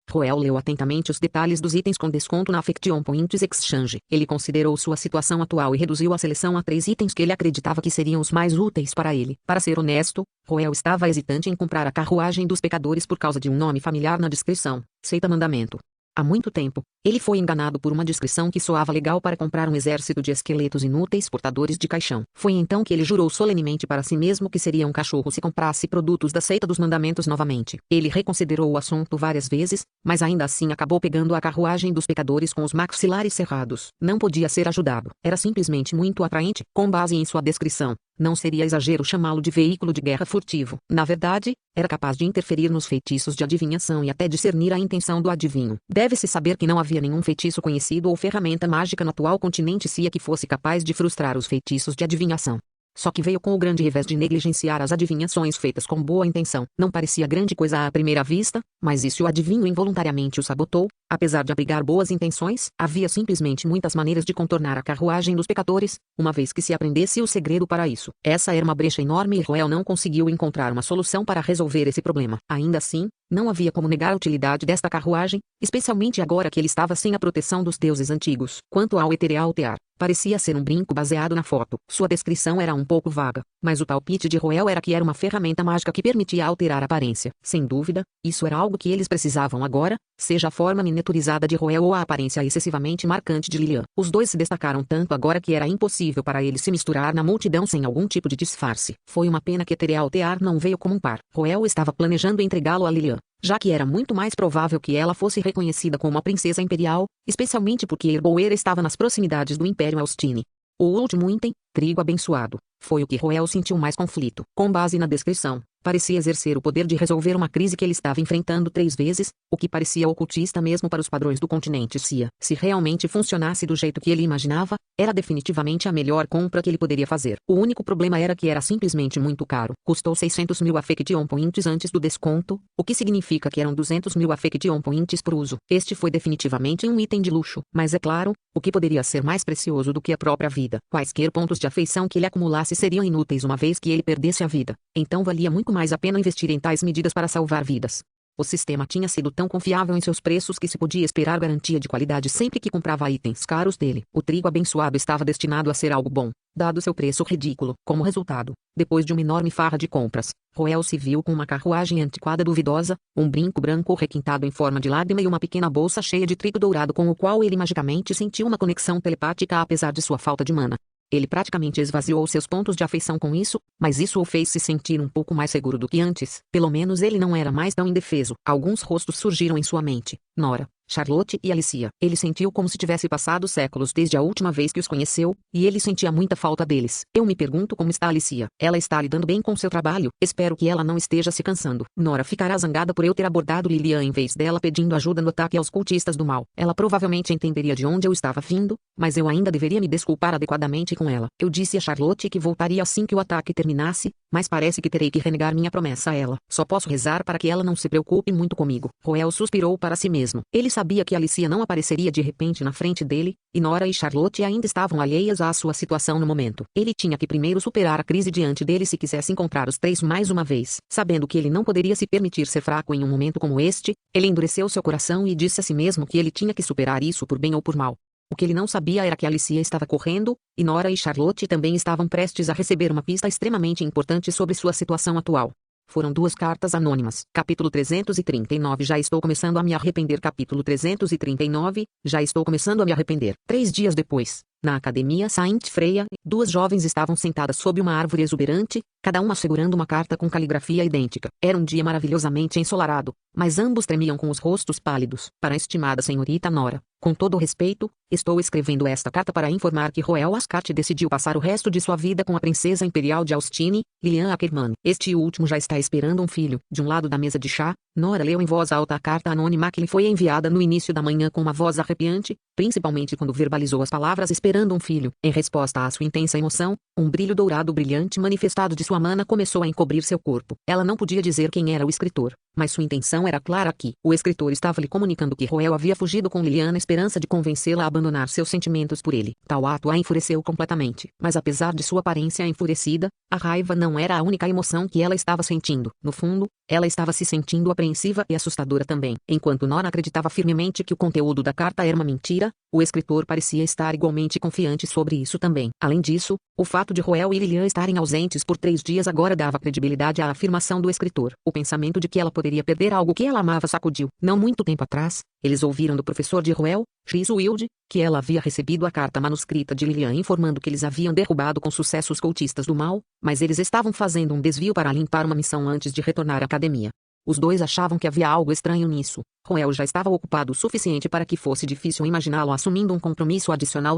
[SPEAKER 1] Roel leu atentamente os detalhes dos itens com desconto na Affection Points Exchange. Ele considerou sua situação atual e reduziu a seleção a 3 itens que ele acreditava que seriam os mais úteis para ele. Para ser honesto, Roel estava hesitante em comprar a carruagem dos pecadores por causa de um nome familiar na descrição, Seita Mandamento. Há muito tempo, Ele foi enganado por uma descrição que soava legal para comprar um exército de esqueletos inúteis portadores de caixão. Foi então que ele jurou solenemente para si mesmo que seria um cachorro se comprasse produtos da seita dos mandamentos novamente. Ele reconsiderou o assunto várias vezes, mas ainda assim acabou pegando a carruagem dos pecadores com os maxilares cerrados. Não podia ser ajudado. Era simplesmente muito atraente, com base em sua descrição. Não seria exagero chamá-lo de veículo de guerra furtivo. Na verdade, era capaz de interferir nos feitiços de adivinhação e até discernir a intenção do adivinho. Deve-se saber que não havia nenhum feitiço conhecido ou ferramenta mágica no atual continente Cia que fosse capaz de frustrar os feitiços de adivinhação. Só que veio com o grande revés de negligenciar as adivinhações feitas com boa intenção. Não parecia grande coisa à primeira vista, mas isso o adivinho involuntariamente o sabotou. Apesar de abrigar boas intenções, havia simplesmente muitas maneiras de contornar a carruagem dos pecadores, uma vez que se aprendesse o segredo para isso. Essa era uma brecha enorme e Roel não conseguiu encontrar uma solução para resolver esse problema. Ainda assim, não havia como negar a utilidade desta carruagem, especialmente agora que ele estava sem a proteção dos deuses antigos. Quanto ao Etereal Tear, parecia ser um brinco baseado na foto. Sua descrição era um pouco vaga, mas o palpite de Roel era que era uma ferramenta mágica que permitia alterar a aparência. Sem dúvida, isso era algo que eles precisavam agora, seja a forma miniaturizada de Roel ou a aparência excessivamente marcante de Lilian. Os dois se destacaram tanto agora que era impossível para eles se misturar na multidão sem algum tipo de disfarce. Foi uma pena que Etereal Tear não veio como um par. Roel estava planejando entregá-lo a Lilian, já que era muito mais provável que ela fosse reconhecida como a princesa imperial, especialmente porque Erboer estava nas proximidades do Império Austini. O último item, trigo abençoado, foi o que Roel sentiu mais conflito. Com base na descrição, parecia exercer o poder de resolver uma crise que ele estava enfrentando 3 vezes, o que parecia ocultista mesmo para os padrões do continente Cia. Se realmente funcionasse do jeito que ele imaginava, era definitivamente a melhor compra que ele poderia fazer. O único problema era que era simplesmente muito caro. Custou 600.000 affection points antes do desconto, o que significa que eram 200.000 affection points por uso. Este foi definitivamente um item de luxo, mas é claro, o que poderia ser mais precioso do que a própria vida? Quaisquer pontos de afeição que ele acumulasse seriam inúteis uma vez que ele perdesse a vida. Então valia muito mais a pena investir em tais medidas para salvar vidas. O sistema tinha sido tão confiável em seus preços que se podia esperar garantia de qualidade sempre que comprava itens caros dele. O trigo abençoado estava destinado a ser algo bom, dado seu preço ridículo. Como resultado, depois de uma enorme farra de compras, Roel se viu com uma carruagem antiquada duvidosa, um brinco branco requintado em forma de lágrima e uma pequena bolsa cheia de trigo dourado com o qual ele magicamente sentiu uma conexão telepática apesar de sua falta de mana. Ele praticamente esvaziou seus pontos de afeição com isso, mas isso o fez se sentir um pouco mais seguro do que antes. Pelo menos ele não era mais tão indefeso. Alguns rostos surgiram em sua mente. Nora, Charlotte e Alicia. Ele sentiu como se tivesse passado séculos desde a última vez que os conheceu, e ele sentia muita falta deles. Eu me pergunto como está Alicia. Ela está lidando bem com seu trabalho. Espero que ela não esteja se cansando. Nora ficará zangada por eu ter abordado Lilian em vez dela pedindo ajuda no ataque aos cultistas do mal. Ela provavelmente entenderia de onde eu estava vindo, mas eu ainda deveria me desculpar adequadamente com ela. Eu disse a Charlotte que voltaria assim que o ataque terminasse, mas parece que terei que renegar minha promessa a ela. Só posso rezar para que ela não se preocupe muito comigo. Roel suspirou para si mesmo. Ele sabia que Alicia não apareceria de repente na frente dele, e Nora e Charlotte ainda estavam alheias à sua situação no momento. Ele tinha que primeiro superar a crise diante dele se quisesse encontrar os 3 mais uma vez. Sabendo que ele não poderia se permitir ser fraco em um momento como este, ele endureceu seu coração e disse a si mesmo que ele tinha que superar isso por bem ou por mal. O que ele não sabia era que Alicia estava correndo, e Nora e Charlotte também estavam prestes a receber uma pista extremamente importante sobre sua situação atual. Foram 2 cartas anônimas. Capítulo 339. Já estou começando a me arrepender. Capítulo 339. Já estou começando a me arrepender. 3 dias depois, na Academia Saint Freya, 2 jovens estavam sentadas sob uma árvore exuberante, cada uma segurando uma carta com caligrafia idêntica. Era um dia maravilhosamente ensolarado, mas ambos tremiam com os rostos pálidos. Para a estimada senhorita Nora, com todo o respeito, estou escrevendo esta carta para informar que Roel Ascart decidiu passar o resto de sua vida com a princesa imperial de Austini, Lilian Ackerman. Este último já está esperando um filho. De um lado da mesa de chá, Nora leu em voz alta a carta anônima que lhe foi enviada no início da manhã com uma voz arrepiante, principalmente quando verbalizou as palavras esperando um filho. Em resposta à sua intensa emoção, um brilho dourado brilhante manifestado de sua mana começou a encobrir seu corpo. Ela não podia dizer quem era o escritor, mas sua intenção era clara aqui. O escritor estava lhe comunicando que Roel havia fugido com Lilian na esperança de convencê-la a abandonar seus sentimentos por ele. Tal ato a enfureceu completamente. Mas apesar de sua aparência enfurecida, a raiva não era a única emoção que ela estava sentindo. No fundo, ela estava se sentindo apreensiva e assustadora também. Enquanto Nora acreditava firmemente que o conteúdo da carta era uma mentira, o escritor parecia estar igualmente confiante sobre isso também. Além disso, o fato fato de Roel e Lilian estarem ausentes por 3 dias agora dava credibilidade à afirmação do escritor. O pensamento de que ela poderia perder algo que ela amava sacudiu. Não muito tempo atrás, eles ouviram do professor de Roel, Chiswild, que ela havia recebido a carta manuscrita de Lilian informando que eles haviam derrubado com sucesso os cultistas do mal, mas eles estavam fazendo um desvio para limpar uma missão antes de retornar à academia. Os dois achavam que havia algo estranho nisso. Roel já estava ocupado o suficiente para que fosse difícil imaginá-lo assumindo um compromisso adicional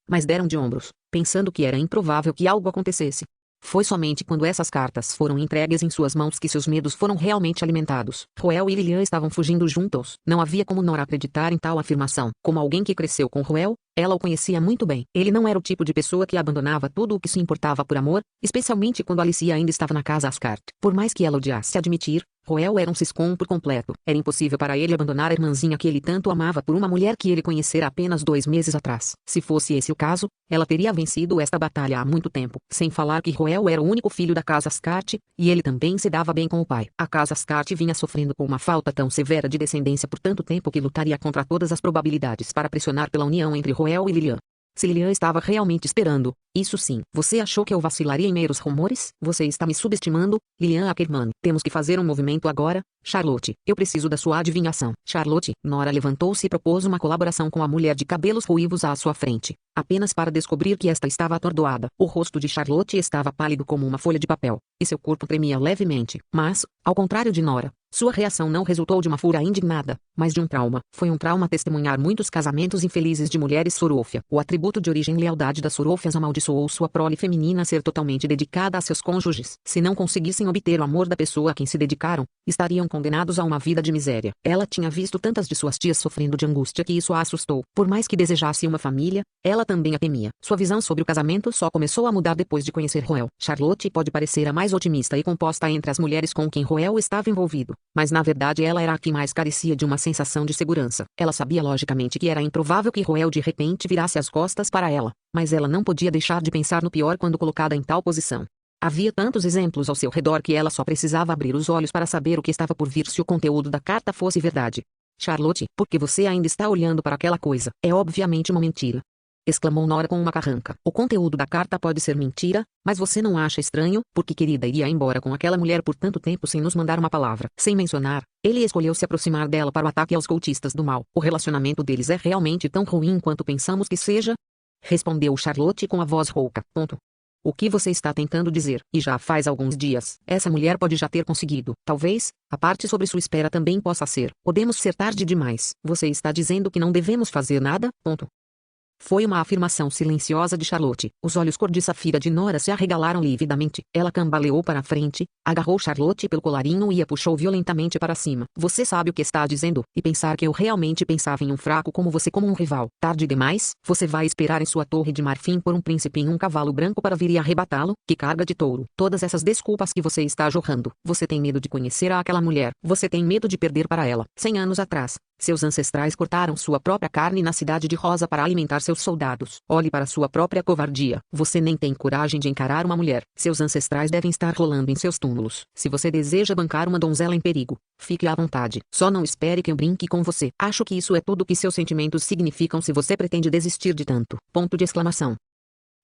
[SPEAKER 1] mas deram de ombros, pensando que era improvável que algo acontecesse. Foi somente quando essas cartas foram entregues em suas mãos que seus medos foram realmente alimentados. Roel e Lilian estavam fugindo juntos. Não havia como Nora acreditar em tal afirmação. Como alguém que cresceu com Roel, ela o conhecia muito bem. Ele não era o tipo de pessoa que abandonava tudo o que se importava por amor, especialmente quando Alicia ainda estava na casa Ascart. Por mais que ela odiasse admitir, Roel era um ciscom por completo. Era impossível para ele abandonar a irmãzinha que ele tanto amava por uma mulher que ele conhecera apenas 2 meses atrás. Se fosse esse o caso, ela teria vencido esta batalha há muito tempo. Sem falar que Roel era o único filho da casa Ascart, e ele também se dava bem com o pai. A casa Ascart vinha sofrendo com uma falta tão severa de descendência por tanto tempo que lutaria contra todas as probabilidades para pressionar pela união entre Roel e Lilian. Se Lilian estava realmente esperando, isso sim. Você achou que eu vacilaria em meros rumores? Você está me subestimando, Lilian Ackerman. Temos que fazer um movimento agora, Charlotte. Eu preciso da sua adivinhação. Charlotte, Nora levantou-se e propôs uma colaboração com a mulher de cabelos ruivos à sua frente, apenas para descobrir que esta estava atordoada. O rosto de Charlotte estava pálido como uma folha de papel, e seu corpo tremia levemente. Mas, ao contrário de Nora, sua reação não resultou de uma fúria indignada, mas de um trauma. Foi um trauma testemunhar muitos casamentos infelizes de mulheres Sorofia. O atributo de origem lealdade das Sorofias amaldiçoou sua prole feminina a ser totalmente dedicada a seus cônjuges. Se não conseguissem obter o amor da pessoa a quem se dedicaram, estariam condenados a uma vida de miséria. Ela tinha visto tantas de suas tias sofrendo de angústia que isso a assustou. Por mais que desejasse uma família, ela também a temia. Sua visão sobre o casamento só começou a mudar depois de conhecer Roel. Charlotte pode parecer a mais otimista e composta entre as mulheres com quem Roel estava envolvido, mas na verdade ela era a que mais carecia de uma sensação de segurança. Ela sabia logicamente que era improvável que Roel de repente virasse as costas para ela, mas ela não podia deixar de pensar no pior quando colocada em tal posição. Havia tantos exemplos ao seu redor que ela só precisava abrir os olhos para saber o que estava por vir se o conteúdo da carta fosse verdade. Charlotte, por que você ainda está olhando para aquela coisa? É obviamente uma mentira, exclamou Nora com uma carranca. O conteúdo da carta pode ser mentira, mas você não acha estranho? Porque querida iria embora com aquela mulher por tanto tempo sem nos mandar uma palavra. Sem mencionar, ele escolheu se aproximar dela para o ataque aos cultistas do mal. O relacionamento deles é realmente tão ruim quanto pensamos que seja? Respondeu Charlotte com a voz rouca. O que você está tentando dizer? E já faz alguns dias. Essa mulher pode já ter conseguido. Talvez, a parte sobre sua espera também possa ser. Podemos ser tarde demais. Você está dizendo que não devemos fazer nada? Foi uma afirmação silenciosa de Charlotte. Os olhos cor de safira de Nora se arregalaram lividamente. Ela cambaleou para a frente, agarrou Charlotte pelo colarinho e a puxou violentamente para cima. Você sabe o que está dizendo? E pensar que eu realmente pensava em um fraco como você como um rival. Tarde demais? Você vai esperar em sua torre de marfim por um príncipe em um cavalo branco para vir e arrebatá-lo? Que carga de touro. Todas essas desculpas que você está jorrando. Você tem medo de conhecer aquela mulher. Você tem medo de perder para ela. 100 anos atrás, seus ancestrais cortaram sua própria carne na cidade de Rosa para alimentar seus soldados. Olhe para sua própria covardia. Você nem tem coragem de encarar uma mulher. Seus ancestrais devem estar rolando em seus túmulos. Se você deseja bancar uma donzela em perigo, fique à vontade. Só não espere que eu brinque com você. Acho que isso é tudo que seus sentimentos significam se você pretende desistir de tanto. Ponto de exclamação.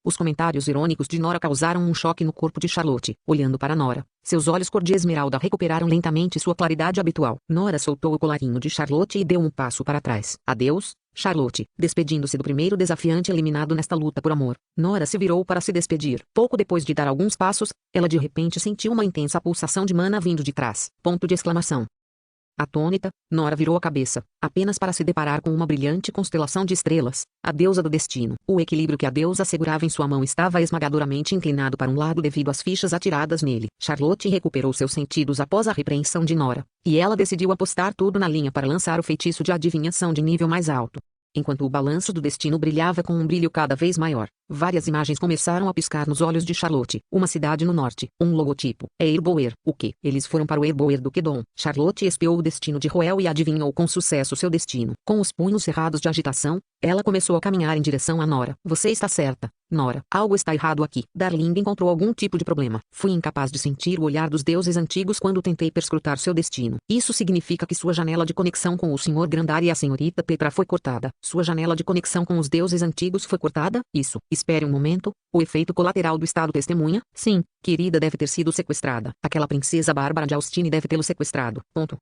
[SPEAKER 1] Os comentários irônicos de Nora causaram um choque no corpo de Charlotte. Olhando para Nora, seus olhos cor de esmeralda recuperaram lentamente sua claridade habitual. Nora soltou o colarinho de Charlotte e deu um passo para trás. Adeus, Charlotte. Despedindo-se do primeiro desafiante eliminado nesta luta por amor, Nora se virou para se despedir. Pouco depois de dar alguns passos, ela de repente sentiu uma intensa pulsação de mana vindo de trás. Ponto de exclamação. Atônita, Nora virou a cabeça, apenas para se deparar com uma brilhante constelação de estrelas, a deusa do destino. O equilíbrio que a deusa segurava em sua mão estava esmagadoramente inclinado para um lado devido às fichas atiradas nele. Charlotte recuperou seus sentidos após a repreensão de Nora, e ela decidiu apostar tudo na linha para lançar o feitiço de adivinhação de nível mais alto. Enquanto o balanço do destino brilhava com um brilho cada vez maior, várias imagens começaram a piscar nos olhos de Charlotte. Uma cidade no norte, um logotipo. É Airboer. O quê? Eles foram para o Airboer do Quedon. Charlotte espiou o destino de Roel e adivinhou com sucesso seu destino. Com os punhos cerrados de agitação, ela começou a caminhar em direção a Nora. Você está certa, Nora. Algo está errado aqui. Darling encontrou algum tipo de problema. Fui incapaz de sentir o olhar dos deuses antigos quando tentei perscrutar seu destino. Isso significa que sua janela de conexão com o Sr. Grandar e a senhorita Petra foi cortada. Sua janela de conexão com os deuses antigos foi cortada? Isso Espere um momento, o efeito colateral do estado testemunha? Sim, querida, deve ter sido sequestrada. Aquela princesa Bárbara de Austin deve tê-lo sequestrado. Ponto.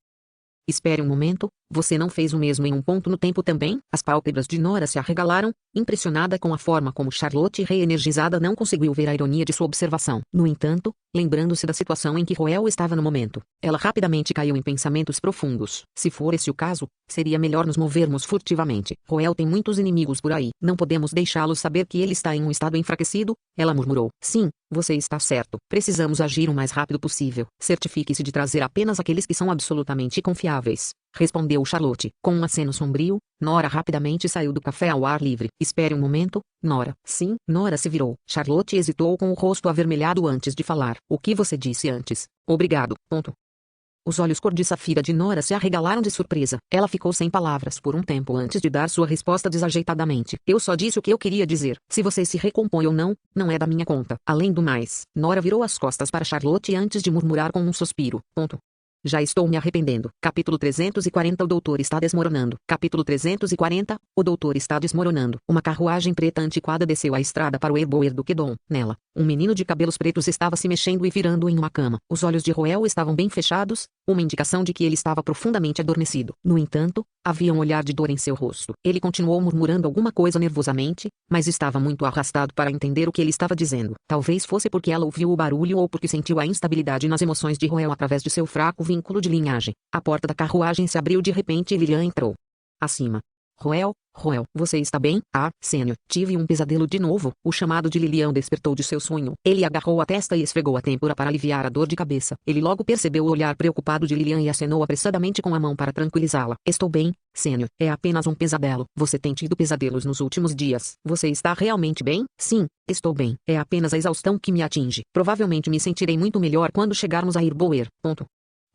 [SPEAKER 1] Espere um momento, você não fez o mesmo em um ponto no tempo também? As pálpebras de Nora se arregalaram, impressionada com a forma como Charlotte, reenergizada, não conseguiu ver a ironia de sua observação. No entanto, lembrando-se da situação em que Roel estava no momento, ela rapidamente caiu em pensamentos profundos. Se for esse o caso, seria melhor nos movermos furtivamente. Roel tem muitos inimigos por aí. Não podemos deixá-lo saber que ele está em um estado enfraquecido, ela murmurou. Sim, você está certo. Precisamos agir o mais rápido possível. Certifique-se de trazer apenas aqueles que são absolutamente confiáveis, respondeu Charlotte. Com um aceno sombrio, Nora rapidamente saiu do café ao ar livre. Espere um momento, Nora. Sim, Nora se virou. Charlotte hesitou com o rosto avermelhado antes de falar. O que você disse antes? Obrigado. Ponto. Os olhos cor de safira de Nora se arregalaram de surpresa. Ela ficou sem palavras por um tempo antes de dar sua resposta desajeitadamente. Eu só disse o que eu queria dizer. Se você se recompõe ou não, não é da minha conta. Além do mais, Nora virou as costas para Charlotte antes de murmurar com um suspiro. Ponto. Já estou me arrependendo. Capítulo 340. O doutor está desmoronando. Capítulo 340. O doutor está desmoronando. Uma carruagem preta antiquada desceu a estrada para o Herboer do Quedon. Nela, um menino de cabelos pretos estava se mexendo e virando em uma cama. Os olhos de Roel estavam bem fechados, uma indicação de que ele estava profundamente adormecido. No entanto, havia um olhar de dor em seu rosto. Ele continuou murmurando alguma coisa nervosamente, mas estava muito arrastado para entender o que ele estava dizendo. Talvez fosse porque ela ouviu o barulho ou porque sentiu a instabilidade nas emoções de Roel através de seu fraco vínculo de linhagem. A porta da carruagem se abriu de repente e Lilian entrou. Acima. Roel, você está bem? Ah, Sênior, tive um pesadelo de novo. O chamado de Lilian despertou de seu sonho. Ele agarrou a testa e esfregou a têmpora para aliviar a dor de cabeça. Ele logo percebeu o olhar preocupado de Lilian e acenou apressadamente com a mão para tranquilizá-la. Estou bem, Sênior. É apenas um pesadelo. Você tem tido pesadelos nos últimos dias. Você está realmente bem? Sim, estou bem. É apenas a exaustão que me atinge. Provavelmente me sentirei muito melhor quando chegarmos a Herboer. Ponto.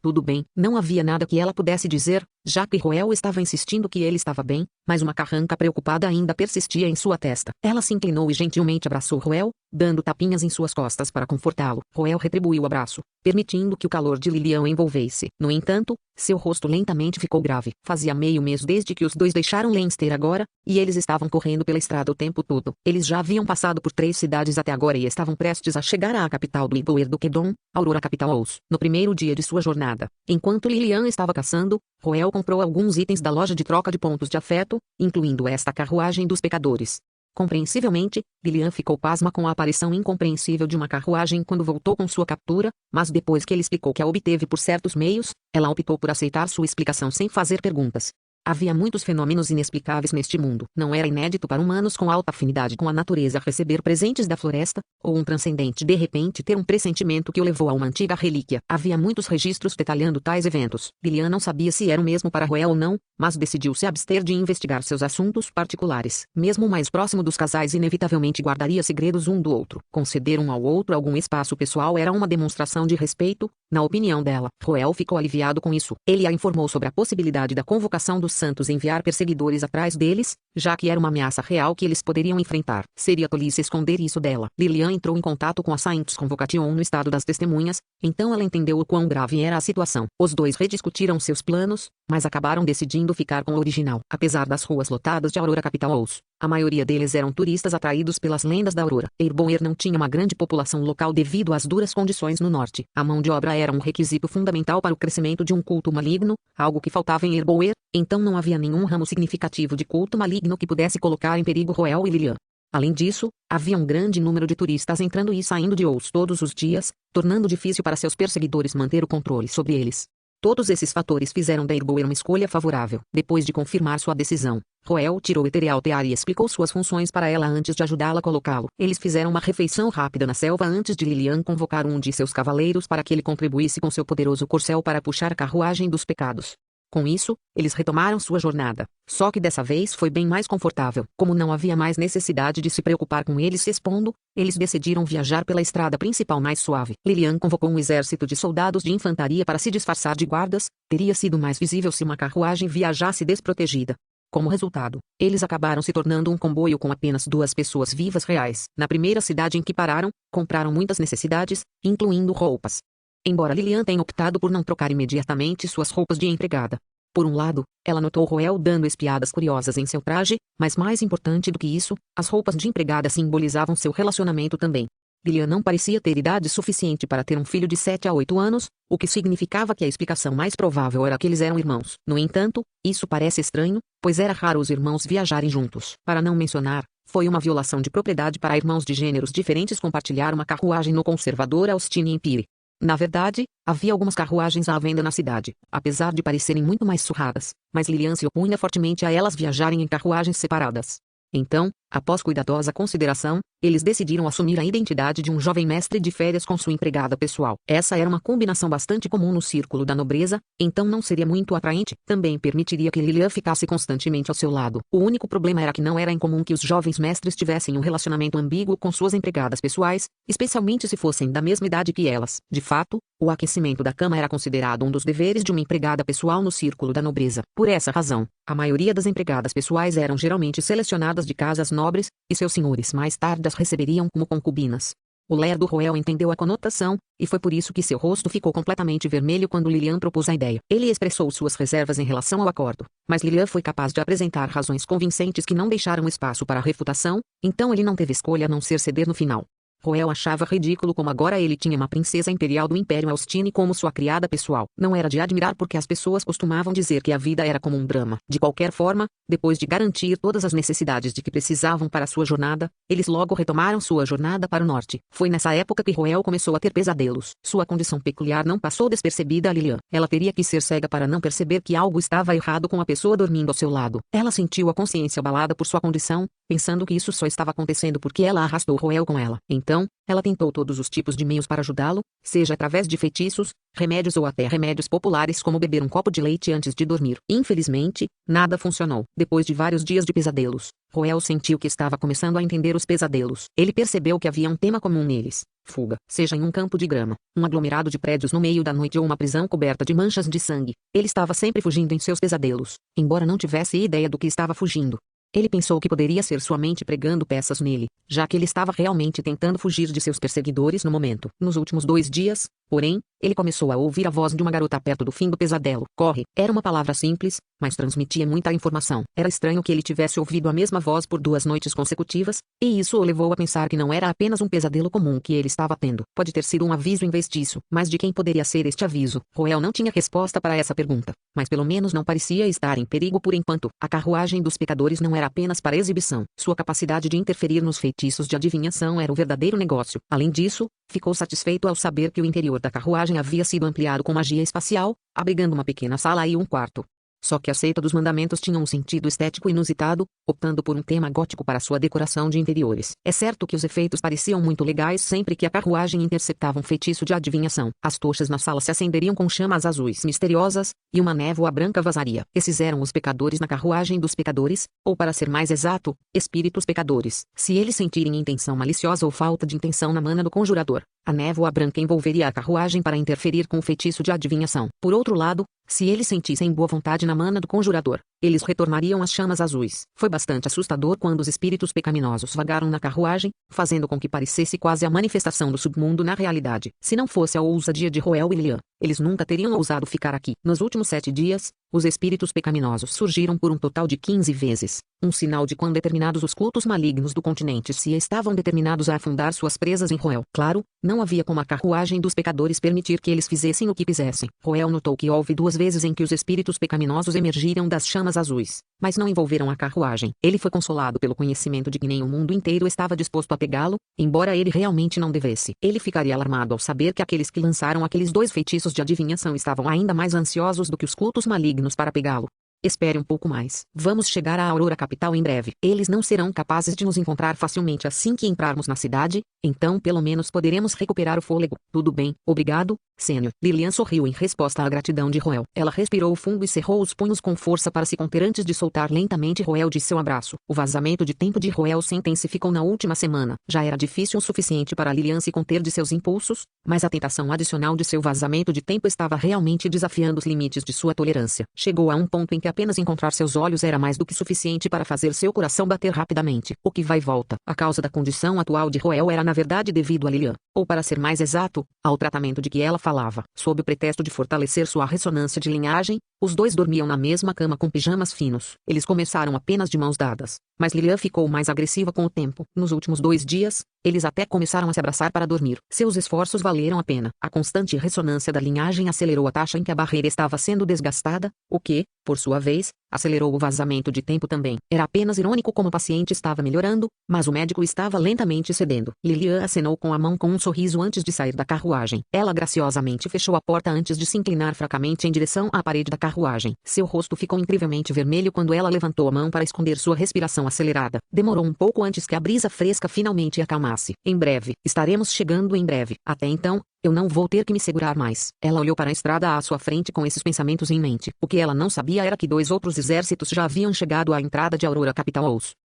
[SPEAKER 1] Tudo bem, não havia nada que ela pudesse dizer, já que Roel estava insistindo que ele estava bem, mas uma carranca preocupada ainda persistia em sua testa. Ela se inclinou e gentilmente abraçou Roel, dando tapinhas em suas costas para confortá-lo. Roel retribuiu o abraço, permitindo que o calor de Lilian envolvesse. No entanto, seu rosto lentamente ficou grave. Fazia meio mês desde que os dois deixaram Leinster agora, e eles estavam correndo pela estrada o tempo todo. Eles já haviam passado por 3 cidades até agora e estavam prestes a chegar à capital do Herboer do Quedon, Aurora Capital. No primeiro dia de sua jornada, enquanto Lilian estava caçando, Roel comprou alguns itens da loja de troca de pontos de afeto, incluindo esta carruagem dos pecadores. Compreensivelmente, Lilian ficou pasma com a aparição incompreensível de uma carruagem quando voltou com sua captura, mas depois que ele explicou que a obteve por certos meios, ela optou por aceitar sua explicação sem fazer perguntas. Havia muitos fenômenos inexplicáveis neste mundo. Não era inédito para humanos com alta afinidade com a natureza receber presentes da floresta, ou um transcendente de repente ter um pressentimento que o levou a uma antiga relíquia. Havia muitos registros detalhando tais eventos. Lilian não sabia se era o mesmo para Roel ou não, mas decidiu se abster de investigar seus assuntos particulares. Mesmo o mais próximo dos casais inevitavelmente guardaria segredos um do outro. Conceder um ao outro algum espaço pessoal era uma demonstração de respeito, na opinião dela. Roel ficou aliviado com isso. Ele a informou sobre a possibilidade da convocação dos santos enviar perseguidores atrás deles, já que era uma ameaça real que eles poderiam enfrentar. Seria tolice esconder isso dela. Lilian entrou em contato com a Saints Convocation no estado das testemunhas, então ela entendeu o quão grave era a situação. Os dois rediscutiram seus planos, mas acabaram decidindo ficar com o original. Apesar das ruas lotadas de Aurora Capital, a maioria deles eram turistas atraídos pelas lendas da Aurora. Herboer não tinha uma grande população local devido às duras condições no norte. A mão de obra era um requisito fundamental para o crescimento de um culto maligno, algo que faltava em Herboer, então não havia nenhum ramo significativo de culto maligno que pudesse colocar em perigo Roel e Lilian. Além disso, havia um grande número de turistas entrando e saindo de Ous todos os dias, tornando difícil para seus perseguidores manter o controle sobre eles. Todos esses fatores fizeram da Herboer uma escolha favorável. Depois de confirmar sua decisão, Roel tirou Ethereal Tear e explicou suas funções para ela antes de ajudá-la a colocá-lo. Eles fizeram uma refeição rápida na selva antes de Lilian convocar um de seus cavaleiros para que ele contribuísse com seu poderoso corcel para puxar a carruagem dos pecados. Com isso, eles retomaram sua jornada. Só que dessa vez foi bem mais confortável. Como não havia mais necessidade de se preocupar com eles se expondo, eles decidiram viajar pela estrada principal mais suave. Lilian convocou um exército de soldados de infantaria para se disfarçar de guardas. Teria sido mais visível se uma carruagem viajasse desprotegida. Como resultado, eles acabaram se tornando um comboio com apenas 2 pessoas vivas reais. Na primeira cidade em que pararam, compraram muitas necessidades, incluindo roupas. Embora Lilian tenha optado por não trocar imediatamente suas roupas de empregada, Por um lado, ela notou Roel dando espiadas curiosas em seu traje, mas mais importante do que isso, as roupas de empregada simbolizavam seu relacionamento também. Lilian não parecia ter idade suficiente para ter um filho de 7 a 8 anos, o que significava que a explicação mais provável era que eles eram irmãos. No entanto, isso parece estranho, pois era raro os irmãos viajarem juntos. Para não mencionar, foi uma violação de propriedade para irmãos de gêneros diferentes compartilhar uma carruagem no conservador Austin Empire. Na verdade, havia algumas carruagens à venda na cidade, apesar de parecerem muito mais surradas, mas Lilian se opunha fortemente a elas viajarem em carruagens separadas. Então, após cuidadosa consideração, eles decidiram assumir a identidade de um jovem mestre de férias com sua empregada pessoal. Essa era uma combinação bastante comum no círculo da nobreza, então não seria muito atraente. Também permitiria que Lilian ficasse constantemente ao seu lado. O único problema era que não era incomum que os jovens mestres tivessem um relacionamento ambíguo com suas empregadas pessoais, especialmente se fossem da mesma idade que elas. De fato, o aquecimento da cama era considerado um dos deveres de uma empregada pessoal no círculo da nobreza. Por essa razão, a maioria das empregadas pessoais eram geralmente selecionadas de casas nobres, e seus senhores mais tarde as receberiam como concubinas. O lerdo Roel entendeu a conotação, e foi por isso que seu rosto ficou completamente vermelho quando Lilian propôs a ideia. Ele expressou suas reservas em relação ao acordo, mas Lilian foi capaz de apresentar razões convincentes que não deixaram espaço para refutação, então ele não teve escolha a não ser ceder no final. Roel achava ridículo como agora ele tinha uma princesa imperial do Império Austin como sua criada pessoal. Não era de admirar porque as pessoas costumavam dizer que a vida era como um drama. De qualquer forma, depois de garantir todas as necessidades de que precisavam para sua jornada, eles logo retomaram sua jornada para o norte. Foi nessa época que Roel começou a ter pesadelos. Sua condição peculiar não passou despercebida a Lilian. Ela teria que ser cega para não perceber que algo estava errado com a pessoa dormindo ao seu lado. Ela sentiu a consciência abalada por sua condição, pensando que isso só estava acontecendo porque ela arrastou Roel com ela. Então, ela tentou todos os tipos de meios para ajudá-lo, seja através de feitiços, remédios ou até remédios populares como beber um copo de leite antes de dormir. Infelizmente, nada funcionou. Depois de vários dias de pesadelos, Roel sentiu que estava começando a entender os pesadelos. Ele percebeu que havia um tema comum neles: fuga. Seja em um campo de grama, um aglomerado de prédios no meio da noite ou uma prisão coberta de manchas de sangue. Ele estava sempre fugindo em seus pesadelos, embora não tivesse ideia do que estava fugindo. Ele pensou que poderia ser sua mente pregando peças nele, já que ele estava realmente tentando fugir de seus perseguidores no momento. Nos últimos 2 dias, porém, ele começou a ouvir a voz de uma garota perto do fim do pesadelo. Corre. Era uma palavra simples, mas transmitia muita informação. Era estranho que ele tivesse ouvido a mesma voz por 2 noites consecutivas, e isso o levou a pensar que não era apenas um pesadelo comum que ele estava tendo. Pode ter sido um aviso em vez disso. Mas de quem poderia ser este aviso? Roel não tinha resposta para essa pergunta, mas pelo menos não parecia estar em perigo por enquanto. A carruagem dos pecadores não era apenas para exibição. Sua capacidade de interferir nos feitiços de adivinhação era o verdadeiro negócio. Além disso, ficou satisfeito ao saber que o interior da carruagem havia sido ampliado com magia espacial, abrigando uma pequena sala e um quarto. Só que a seita dos mandamentos tinha um sentido estético inusitado, optando por um tema gótico para sua decoração de interiores. É certo que os efeitos pareciam muito legais sempre que a carruagem interceptava um feitiço de adivinhação. As tochas na sala se acenderiam com chamas azuis misteriosas, e uma névoa branca vazaria. Esses eram os pecadores na carruagem dos pecadores, ou para ser mais exato, espíritos pecadores. Se eles sentirem intenção maliciosa ou falta de intenção na mana do conjurador, a névoa branca envolveria a carruagem para interferir com o feitiço de adivinhação. Por outro lado, se eles sentissem boa vontade na mana do conjurador, eles retornariam às chamas azuis. Foi bastante assustador quando os espíritos pecaminosos vagaram na carruagem, fazendo com que parecesse quase a manifestação do submundo na realidade. Se não fosse a ousadia de Roel e Lilian, eles nunca teriam ousado ficar aqui. Nos últimos 7 dias, os espíritos pecaminosos surgiram por um total de 15 vezes, um sinal de quão determinados os cultos malignos do continente se estavam determinados a afundar suas presas em Roel. Claro, não havia como a carruagem dos pecadores permitir que eles fizessem o que quisessem. Roel notou que houve 2 vezes em que os espíritos pecaminosos emergiram das chamas azuis, mas não envolveram a carruagem. Ele foi consolado pelo conhecimento de que nem o mundo inteiro estava disposto a pegá-lo, embora ele realmente não devesse. Ele ficaria alarmado ao saber que aqueles que lançaram aqueles 2 feitiços de adivinhação estavam ainda mais ansiosos do que os cultos malignos para pegá-lo. Espere um pouco mais. Vamos chegar à Aurora Capital em breve. Eles não serão capazes de nos encontrar facilmente assim que entrarmos na cidade, então pelo menos poderemos recuperar o fôlego. Tudo bem, obrigado, Sênior. Lilian sorriu em resposta à gratidão de Roel. Ela respirou fundo e cerrou os punhos com força para se conter antes de soltar lentamente Roel de seu abraço. O vazamento de tempo de Roel se intensificou na última semana. Já era difícil o suficiente para Lilian se conter de seus impulsos, mas a tentação adicional de seu vazamento de tempo estava realmente desafiando os limites de sua tolerância. Chegou a um ponto em que apenas encontrar seus olhos era mais do que suficiente para fazer seu coração bater rapidamente. O que vai e volta. A causa da condição atual de Roel era na verdade devido a Lilian, ou para ser mais exato, ao tratamento de que ela falava. Sob o pretexto de fortalecer sua ressonância de linhagem, Os dois dormiam na mesma cama com pijamas finos. Eles começaram apenas de mãos dadas, mas Lilian ficou mais agressiva com o tempo. Nos últimos 2 dias, eles até começaram a se abraçar para dormir. Seus esforços valeram a pena. A constante ressonância da linhagem acelerou a taxa em que a barreira estava sendo desgastada, o que, por sua vez, acelerou o vazamento de tempo também. Era apenas irônico como o paciente estava melhorando, mas o médico estava lentamente cedendo. Lilian acenou com a mão com um sorriso antes de sair da carruagem. Ela graciosamente fechou a porta antes de se inclinar fracamente em direção à parede da carruagem. Seu rosto ficou incrivelmente vermelho quando ela levantou a mão para esconder sua respiração acelerada. Demorou um pouco antes que a brisa fresca finalmente acalmasse. Em breve, estaremos chegando em breve. Até então, eu não vou ter que me segurar mais. Ela olhou para a estrada à sua frente com esses pensamentos em mente. O que ela não sabia era que 2 outros exércitos já haviam chegado à entrada de Aurora Capital Ous.